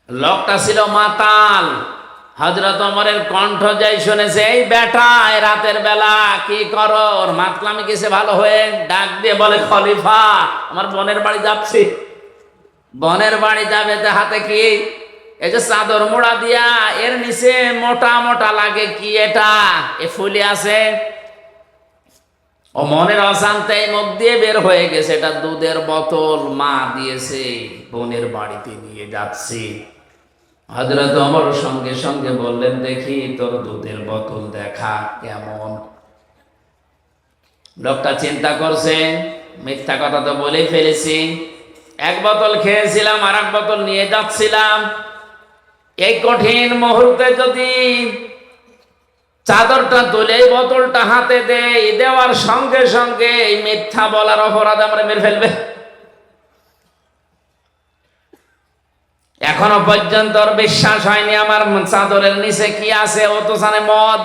লোকটা ছিল মাতাল। হযরত ওমরের কণ্ঠ যাই শুনেছে, এই বেটা রাতের বেলা কি করো? ওর মাতলামি গেছে ভালো হয়ে। ডাক দিয়ে বলে, খলিফা, আমার বোনের বাড়ি যাচ্ছি। বোনের বাড়ি যাবে, হাতে কি? এই যে চাদর মোড়া দিয়া, এর নিচে মোটা মোটা লাগে কি এটা? এ ফুলে আছে। ও মনের অশান্তে মুখ দিয়ে বের হয়ে গেছে, এটা দুধের বোতল মা দিয়েছে, বোনের বাড়িতে নিয়ে যাচ্ছি। হযরত ওমর সঙ্গে সঙ্গে বললেন, দেখি তোর দুধের বোতল দেখা কেমন। লোকটা চিন্তা করছে, মিথ্যা কথা তো বলেই ফেলেছি। 1 বোতল খেয়েছিলাম, আর 1 বোতল নিয়ে যাচ্ছিলাম। এই কঠিন মুহূর্তে যদি চাদরটা তুলে বোতলটা হাতে দেওয়ার সঙ্গে সঙ্গে এই মিথ্যা বলার অপরাধ আমরা মেরে ফেলবে। এখনো পর্যন্ত ওর বিশ্বাস হয়নি আমার চাদরের নিচে কি আছে। ও তো জানে মদ।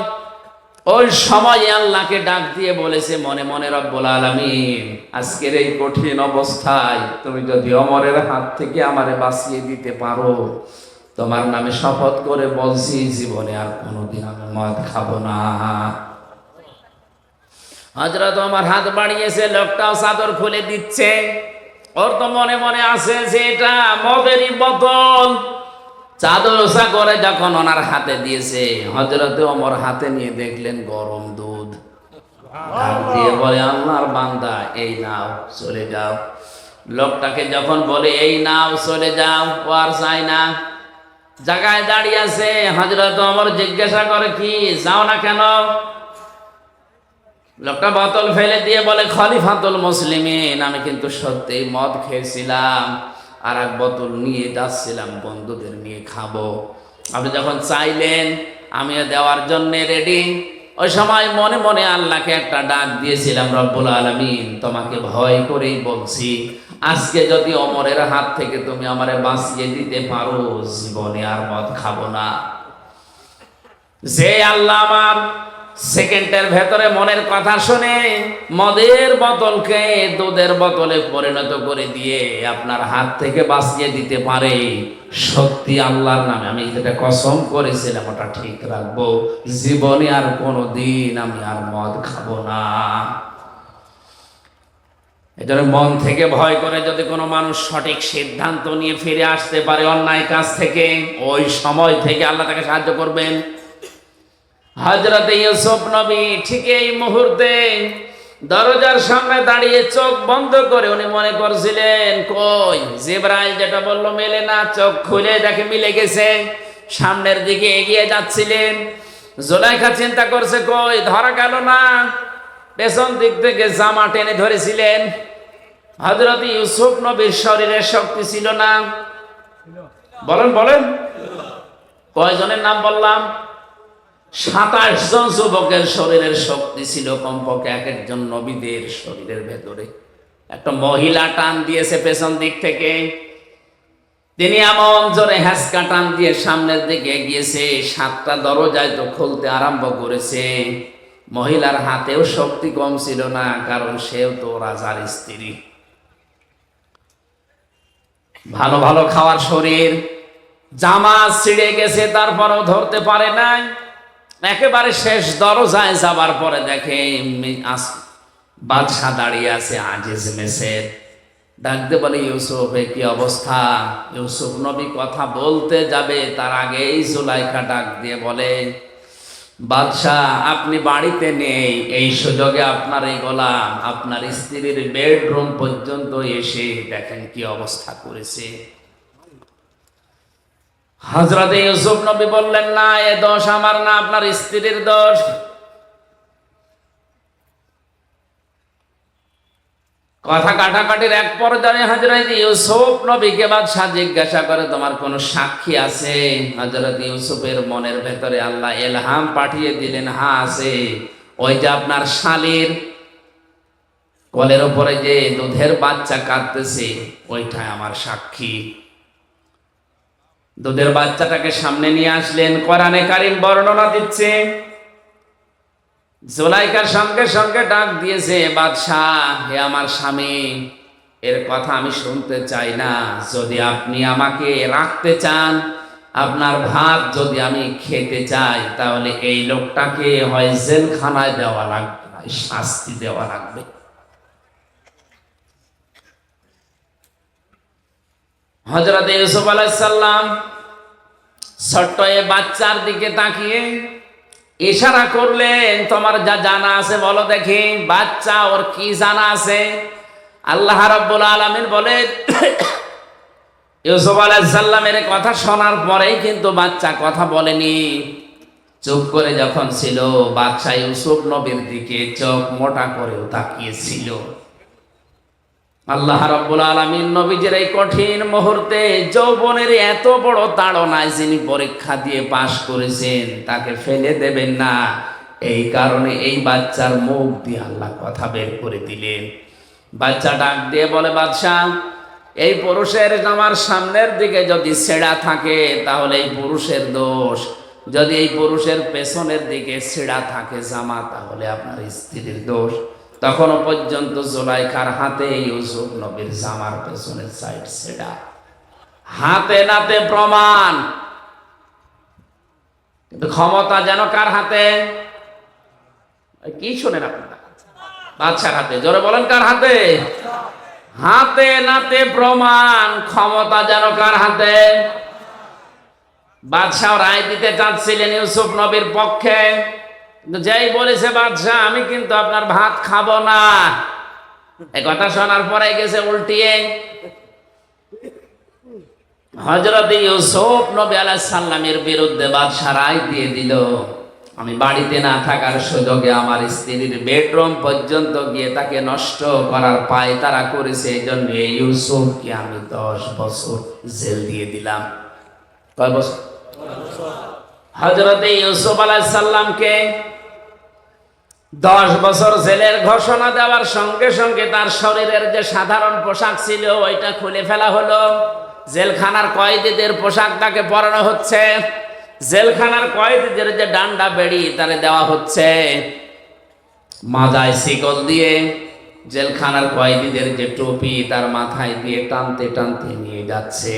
ওই সময় আল্লাহকে ডাক দিয়ে বলেছে মনে মনে, রব্বুল আলামিন, আজকের এই কঠিন অবস্থায় তুমি যদি ওমরের হাত থেকে আমারে বাঁচিয়ে দিতে পারো, তোমার নামে শপথ করে বলছি জীবনে আর কোনোদিন আমি মদ খাবো না। হযরত ওমর হাত বাড়িয়েছে, লোকটাও চাদর খুলে দিচ্ছে। ওর তো মনে মনে আছে যে এটা মদেরই বোতল। চাদর ওসা করে যখন ওনার হাতে দিয়েছে, হযরত ওমর হাতে নিয়ে দেখলেন গরম দুধ। ডাক দিয়ে বলে, আল্লাহর বান্দা, এই নাও, চলে যাও। লোকটাকে যখন বলে এই নাও, চলে যাও, ও আর চাই না, জায়গায় দাঁড়িয়ে আছে। হযরত ওমর জিজ্ঞাসা করে, কি যাও না কেন? লোকটা বোতল ফেলে দিয়ে বলে, খলিফাতুল মুসলিমিন, আমি কিন্তু সত্যি মদ খেয়েছিলাম, আর এক বোতল নিয়ে যাচ্ছিলাম বন্ধুদের নিয়ে খাবো। আপনি যখন চাইলেন আমিও দেওয়ার জন্য রেডি। ওই সময় মনে মনে আল্লাহকে একটা ডাক দিয়েছিলাম, রব্বুল আলামিন, তোমাকে ভয় করেই বলছি, আজকে যদি ওমরের হাত থেকে তুমি আমারে বাঁচিয়ে দিতে পারো, জীবনে আর মদ খাবো না। যে আল্লাহ আমার সেকেন্ডের ভেতরে মনের কথা শুনে মদের বোতলকে দুধের বোতলে পরিণত করে দিয়ে আপনার হাত থেকে বাঁচিয়ে দিতে পারে, সত্যি আল্লাহর নামে আমি যেটা কসম করেছিলাম ওটা ঠিক রাখবো, জীবনে আর কোনোদিন আমি আর মদ খাবো না। এজন্য মন থেকে ভয় করে যদি কোনো মানুষ সঠিক সিদ্ধান্ত নিয়ে ফিরে আসতে পারে অন্যায় কাজ থেকে, ওই সময় থেকে আল্লাহ তাকে সাহায্য করবেন। হযরত ইউসুফ নবী ঠিক এই মুহূর্তে দরজার সামনে দাঁড়িয়ে চোখ বন্ধ করে উনি মনে করছিলেন, কই জিবরাইল যেটা বললো মেলে না। চোখ খুলে দেখে মিলে গেছে। সামনের দিকে এগিয়ে যাচ্ছিলেন। জুলাইখা চিন্তা করছে, কই ধরা গেল না। পেছন দিক থেকে জামা টেনে ধরেছিলেন। হযরত ইউসুফ নবীর শরীরের শক্তি ছিল না। বলেন বলেন, কয়জনের নাম বললাম? 27 জন যুবকের শরীরের শক্তি ছিল কমপক্ষে। এক একজন নবীদের শরীরের ভেতরে একটা মহিলা টান দিয়েছে পেছন দিক থেকে। তিনি এমন জোরে হ্যাঁচকা টান দিয়ে সামনের দিকে এগিয়েছে, 7টা দরজায় তো খুলতে আরম্ভ করেছে। মহিলার হাতেও শক্তি কম ছিল না, কারণ সেও তো রাজার স্ত্রী। ভালো ভালো খাওয়ার শরীর, জামা ছিঁড়ে গেছে, তারপরেও ধরতে পারে নাই। একেবারে শেষ দরজায় যাবার পরে দেখে বাদশা দাঁড়িয়ে আছে আজিজ মেসের। ডাকতে বলে, ইউসুফ এ কি অবস্থা? ইউসুফ নবী কথা বলতে যাবে তার আগেই জুলাইখা ডাক দিয়ে বলে, বাদশা আপনি বাড়িতে নেই, এই সুযোগে আপনার এই গোলাম আপনার স্ত্রীর বেডরুম পর্যন্ত এসে দেখেন কি অবস্থা করেছে। হযরত ইউসুফ নবী বললেন, না, এ দোষ আমার না, আপনার স্ত্রীর দোষ। কথা কাটাকাটির এক পর্যায়ে হযরত ইউসুফ নবীকে বাদশা জিজ্ঞাসা করে, তোমার কোনো সাক্ষী আছে? হযরত ইউসুফের মনের ভেতরে আল্লাহ ইলহাম পাঠিয়ে দিলেন, হ্যাঁ আছে। ওই যে আপনার শালীর কোলের উপরে যে দুধের বাচ্চা কাঁদতেছে, ওইটাই আমার সাক্ষী। দুধের বাচ্চাটাকে সামনে নিয়ে আসলেন। কোরআনে কারীম বর্ণনা দিচ্ছে, জুলাইখার সঙ্গে সঙ্গে ডাক দিয়েছে, বাদশাহ হে আমার স্বামী, এর কথা আমি শুনতে চাই না। যদি আপনি আমাকে রাখতে চান, আপনার ভাত যদি আমি খেতে চাই, তাহলে এই লোকটাকে হয় জেলখানায় দেওয়া লাগবে, শাস্তি দেওয়া লাগবে। হযরত ইউসুফ আলাইহিস সালাম ছোট্ট এ বাচ্চার দিকে তাকিয়ে ইশারা করলেন, তোমার যা জানা আছে বলো দেখি। বাচ্চা ওর কি জানা আছে? আল্লাহ রাব্বুল আলামিন বলেন, ইউসুফ আলাইহিস সালামের কথা শোনার পরেই কিন্তু বাচ্চা কথা বলেনি। চুপ করে যখন ছিল, বাচ্চা ইউসুফ নবীর দিকে চোখ মোটা করেও তাকিয়েছিল। আল্লাহ রাব্বুল আলামিন নবীজির এই কঠিন মুহূর্তে যৌবনের এত বড় তাড়নায় যিনি পরীক্ষা দিয়ে পাশ করেছেন, তাকে ফেলে দেবেন না। এই কারণে এই বাচ্চার মুখ দিয়ে আল্লাহ কথা বের করে দিলেন। বাচ্চা ডাক দিয়ে বলে, বাদশাহ এই পুরুষের জামার সামনের দিকে যদি ছেঁড়া থাকে, তাহলে এই পুরুষের দোষ। যদি এই পুরুষের পেছনের দিকে ছেঁড়া থাকে জামা, তাহলে আপনার স্ত্রীর দোষ। তখনও পর্যন্ত জুলাইখার হাতে ইউসুফ নবীর জামার পেছনের সাইড ছেঁড়া, হাতে নাতে প্রমাণ। কিন্তু ক্ষমতা যেন কার হাতে? কি শোনেন আপনারা? বাদশার হাতে। জোরে বলেন, কার হাতে? হাতে নাতে প্রমাণ। ক্ষমতা যেন কার হাতে? বাদশাহ রায় দিতে চাচ্ছিলেন ইউসুফ নবীর পক্ষে, কিন্তু যেই বলেছে বাদশাহ আমি কিন্তু আপনার ভাত খাবো না, এই কথা শোনার পরে গেছে উল্টিয়ে। হযরত ইউসুফ নবী আলাইহিস সালামের বিরুদ্ধে বাদশাহ রায় দিয়ে দিল। আমি বাড়িতে না থাকার সুযোগে আমার স্ত্রীর বেডরুম পর্যন্ত গিয়ে তাকে নষ্ট করার পায়তারা করেছে, এই জন্য ইউসুফকে আমি 10 বছর জেল দিয়ে দিলাম। কয় বছর? হযরত ইউসুফ আলাইহিস সালামকে 10 বছর জেলের ঘোষণা দেওয়ার সঙ্গে সঙ্গে তার শরীরের যে সাধারণ পোশাক ছিল ওইটা খুলে ফেলা হলো। জেলখানার কয়েদিদের পোশাক তাকে পরানো হচ্ছে, জেলখানার কয়েদিদের যে ডান্ডা বেড়ি তারে দেওয়া হচ্ছে, মাথায় শিকল দিয়ে জেলখানার কয়েদিদের যে টুপি তার মাথায় দিয়ে টানতে টানতে নিয়ে যাচ্ছে।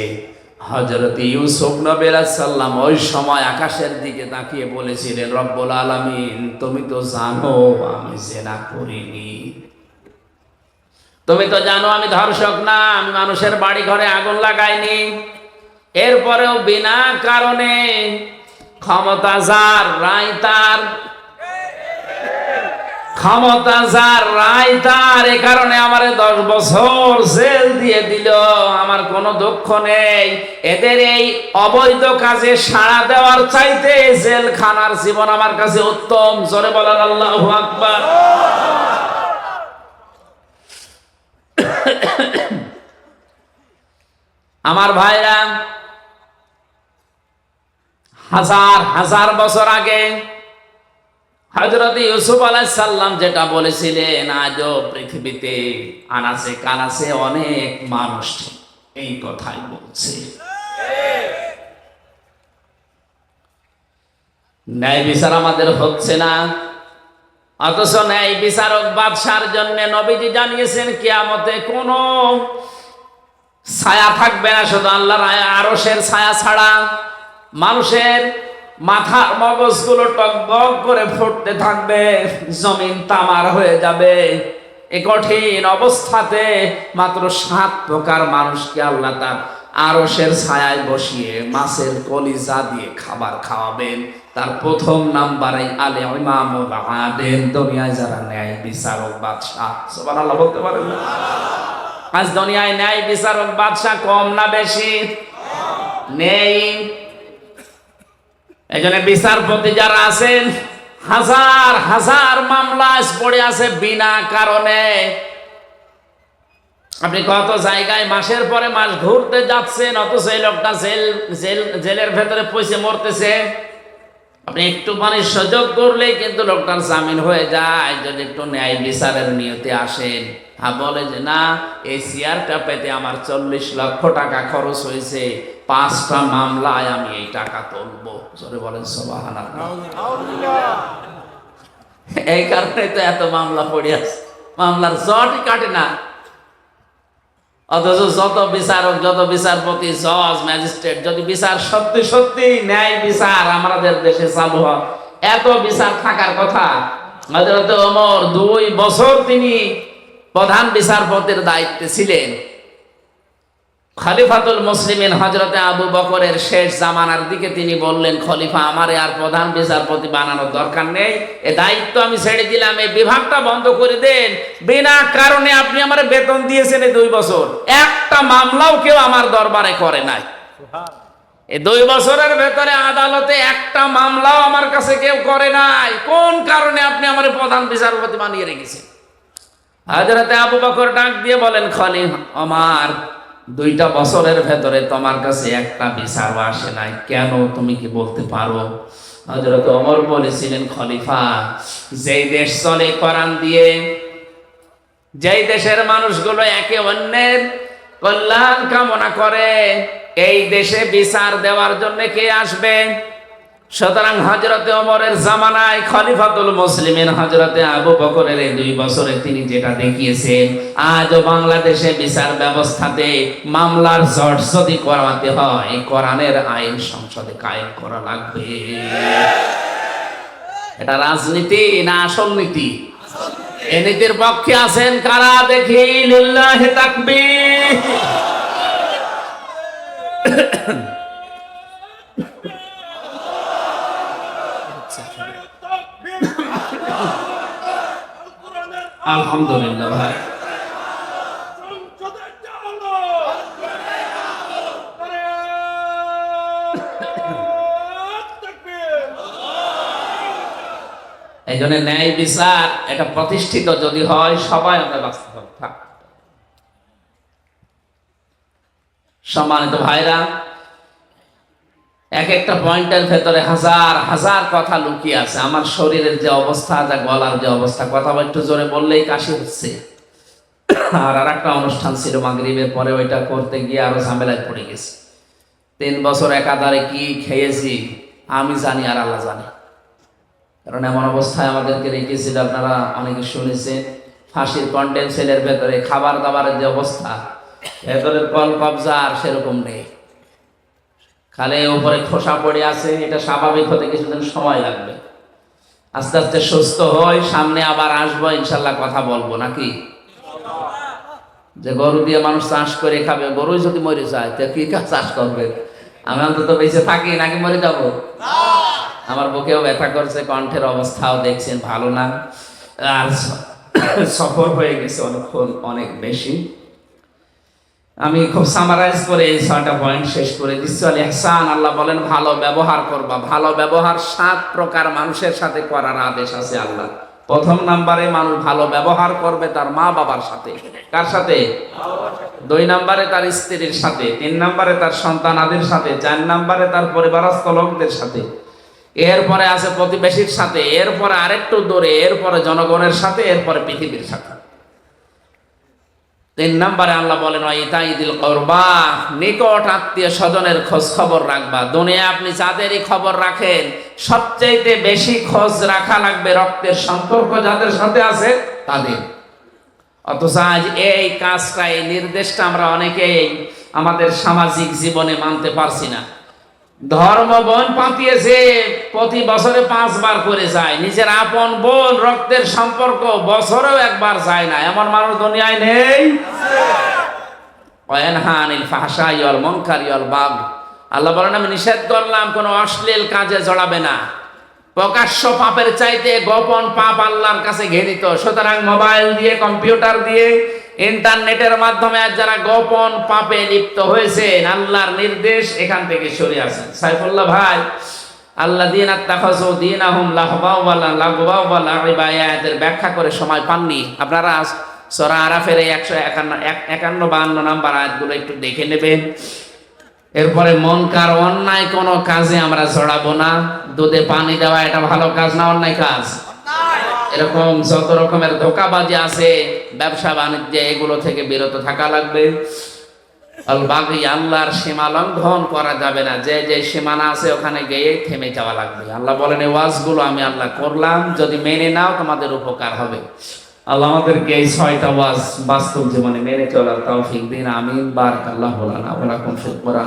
হযরত ইউসুফ নবী আলাইহিস সালাম ওই সময় আকাশের দিকে তাকিয়ে বলেছিলেন, রব্বুল আলামিন তুমি তো জানো আমি জিনা করিনি, তুমি তো জানো আমি ধর্ষক না, আমি মানুষের বাড়ি ঘরে আগুন লাগাইনি। এরপরেও বিনা কারণে ক্ষমতা যার রায় তার, ক্ষমতা যার রায় তার, এ কারণে আমারে 10 বছর জেল দিয়ে দিল। আমার কোনো দুঃখ নেই, এদের এই অবৈধ কাজে সাড়া দেওয়ার চাইতে জেলখানার জীবন আমার কাছে উত্তম। জোরে বলেন আল্লাহু আকবার। আমার ভাইরা, হাজার হাজার বছর আগে হযরত ইউসুফ আলাইহিস সালাম যেটা বলেছিলেন, আজও পৃথিবীতে আনাচে কানাচে অনেক মানুষ এই কথাই বলছে। ন্যায় বিচার আমাদের হচ্ছে না, অথচ ন্যায় বিচারক বাদশার জন্য নবীজি জানিয়েছেন কিয়ামতে কোনো ছায়া থাকবে না, শুধু আল্লাহর আরশের ছায়া ছাড়া। মানুষের মাথার মগজগুলো টকবক করে ফুটতে থাকবে, জমিন তামার হয়ে যাবে। এই কঠিন অবস্থাতে মাত্র 7 প্রকার মানুষকে আল্লাহ তার আরশের ছায়ায় বসিয়ে মাছের কলিজা দিয়ে খাবার খাওয়াবেন। তার প্রথম নাম্বারে আলে ইমামুল আদেল, দুনিয়ায় যারা ন্যায় বিচারক বাদশা। সুবহানাল্লাহ বলতে পারেন না? আজ দুনিয়ায় ন্যায় বিচারক বাদশা কম না বেশি? নেই। এজন্য বিচারপতি যারা আছেন, হাজার হাজার মামলা পড়ে আছে বিনা কারণে। আপনি কত জায়গায় মাসের পরে মাস ঘুরতে যাচ্ছেন, অথচ এই লোকটা জেলের ভেতরে পয়সা মরতেছে। আপনি একটু সুযোগ করলেই কিন্তু লোকটার জামিন হয়ে যায়, যদি একটু ন্যায় বিচারের নিয়তে আসেন। বলে যে না, এই চেয়ারটা পেতে আমার 40 লক্ষ টাকা খরচ হয়েছে, 5টা মামলায় আমি এই টাকা তুলবো। জোরে বলেন সুবহানাল্লাহ। এই কারণে তো এত মামলা পড়ে আছে, মামলার জটই কাটে না। অথচ যত বিচারক, যত বিচারপতি, জজ, ম্যাজিস্ট্রেট, যদি বিচার সত্যি সত্যি ন্যায় বিচার আমাদের দেশে চালু হয়, এত বিচার থাকার কথা। হযরত ওমর 2 বছর তিনি প্রধান বিচারপতির দায়িত্বে ছিলেন। খলিফাতুল মুসলিমিন হযরতে আবু বকরের শেষ জামানার দিকে তিনি বললেন, খলিফা আমারে আর প্রধান বিচারপতি বানানোর দরকার নেই, এই দায়িত্ব আমি ছেড়ে দিলাম, এই বিভাগটা বন্ধ করে দেন। বিনা কারণে আপনি আমারে বেতন দিয়েছেন এই 2 বছর, একটা মামলাও কেউ আমার দরবারে করে নাই। এই 2 বছরের ভেতরে আদালতে একটা মামলাও আমার কাছে কেউ করে নাই। কোন কারণে আপনি আমারে প্রধান বিচারপতি বানিয়ে রেখেছেন? হযরতে আবু বকর ডাক দিয়ে বলেন, খলিফা আমার 2টা বছরের ভেতরে তোমার কাছে একটা বিচারও আসে নাই, কেন তুমি কি বলতে পারো? হযরত ওমর বলেছিলেন, খলিফা যেই দেশ চলে কোরআন দিয়ে, যেই দেশের মানুষগুলো একে অন্যের কল্যাণ কামনা করে, এই দেশে বিচার দেওয়ার জন্য কে আসবে? সুতরাং হযরতে ওমরের জামানায় খলিফাতুল মুসলিমিন হযরতে আবু বকরের এই 2 বছরে তিনি যেটা দেখিয়েছেন, আজও বাংলাদেশে বিচার ব্যবস্থাতে মামলার জট যদি করাতে হয় কোরআনের আইন সংসদে কায়েম করা লাগবে। এটা রাজনীতি না আসল নীতি? এই নীতির পক্ষে আছেন কারা দেখি? লিল্লাহি তাকবীর। আলহামদুলিল্লাহ ভাই, এই জন্য ন্যায় বিচার এটা প্রতিষ্ঠিত যদি হয় সবাই আমরা বাঁচতে হবে। সম্মানিত ভাইরা, এক একটা পয়েন্টের ভেতরে হাজার হাজার কথা লুকিয়ে আছে। আমার শরীরের যে অবস্থা, যা গলার যে অবস্থা, কথা একটু জোরে বললেই কাশি হচ্ছে। আর একটা অনুষ্ঠান ছিল মাগরিবের পরে, ওইটা করতে গিয়ে আরো ঝামেলায় পড়ে গেছি। 3 বছর একাধারে কি খেয়েছি আমি জানি আর আল্লাহ জানে। কারণ এমন অবস্থায় আমাদেরকে রেখেছিল, আপনারা অনেকে শুনেছেন, ফাঁসির কন্ডেম সেলের ভেতরে খাবার দাবারের যে অবস্থা, ভেতরের কল কবজা আর সেরকম নেই, খালে উপরে খোসা পড়ে আছে। এটা স্বাভাবিক হতে কিছুদিন সময় লাগবে, আস্তে আস্তে সুস্থ হই, সামনে আবার আসবো ইনশাল্লাহ, কথা বলবো নাকি? যে গরু দিয়ে মানুষ চাষ করে খাবে, গরুই যদি মরে যায় তো কি চাষ করবে? আমি অন্তত বেঁচে থাকি নাকি মরে যাবো? আমার বুকেও ব্যথা করছে, কণ্ঠের অবস্থাও দেখছেন ভালো না, আর সফর হয়ে গেছে অনেকক্ষণ, অনেক বেশি। আমি খুব সামারাইজ করে এই 6টা পয়েন্ট শেষ করে দিচ্ছি। আল ইহসান, আল্লাহ বলেন ভালো ব্যবহার করবা। ভালো ব্যবহার 7 প্রকার মানুষের সাথে করার আদেশ আছে আল্লাহ। 1 নম্বরে মানুষ ভালো ব্যবহার করবে তার মা বাবার সাথে। কার সাথে? 2 নম্বরে তার স্ত্রীর সাথে, 3 নম্বরে তার সন্তানাদের সাথে, 4 নম্বরে তার পরিবারস্থ লোকদের সাথে, এরপরে আছে প্রতিবেশীর সাথে, এরপরে আরেকটু দূরে, এরপরে জনগণের সাথে, এরপরে পৃথিবীর সাথে। 3 নম্বরে আল্লাহ বলেন ইতাইদিল কুরবা, নিকট আত্মীয় স্বজনের খোঁজ খবর রাখবা। দুনিয়া আপনি যাদেরই খবর রাখেন, সবচাইতে বেশি খোঁজ রাখা লাগবে রক্তের সম্পর্ক যাদের সাথে আছে তাদের। অথচ আজ এই কাজটা, এই নির্দেশটা আমরা অনেকেই আমাদের সামাজিক জীবনে মানতে পারছি না। ধর্ম বোন পাঠিয়েছে, প্রতি বছরে 5 বার করে যায়। নিজের আপন বোন, রক্তের সম্পর্ক বছরেও 1 বার যায় না, এমন মানুষ দুনিয়ায় নেই। ওয়ানহানিল ফাহশাই ওয়াল মুনকারি ওয়াল বাগই, আল্লাহ বলেন আমি নিষেধ করলাম কোনো অশ্লীল কাজে জড়াবে না। প্রকাশ্য পাপের চাইতে গোপন পাপ আল্লাহর কাছে ঘৃণিত। সুতরাং মোবাইল দিয়ে, কম্পিউটার দিয়ে, ইন্টারনেটের মাধ্যমে আজ যারা গোপন পাপে লিপ্ত হয়েছেন, আল্লাহর নির্দেশ এখান থেকে সরে আসেন। সাইফুল্লাহ ভাই, আল্লাযীনা আত্তাখাযু দীনাহুম লাহওয়া ওয়া লাইবা আয়াতের ব্যাখ্যা করে সময় পাননি। আপনারা সূরা আরাফের এই 151-52 নাম্বার আয়াতগুলো একটু দেখে নেবেন। এরপরে মুনকার, অন্যায় কোনো কাজে আমরা জড়াবো না। দুধে পানি দেওয়া এটা ভালো কাজ না অন্যায় কাজ? এরকম যত রকমের ধোঁকাবাজি আছে ব্যবসা বাণিজ্যে, এগুলো থেকে বিরত থাকা লাগবে। আল বাগী, আল্লাহর সীমা লঙ্ঘন করা যাবে না। যে যে সীমানা আছে ওখানে গিয়ে থেমে যাওয়া লাগবে। আল্লাহ বলেন এই ওয়াজগুলো আমি আল্লাহ করলাম, যদি মেনে নাও তোমাদের উপকার হবে। আল্লাহ আমাদেরকে এই 6টা ওয়াজ বাস্তব জীবনে মেনে চলার তৌফিক দিন। আমিন। বারাকাল্লাহু লানা ওয়া লাকুম ফিল কুরআন।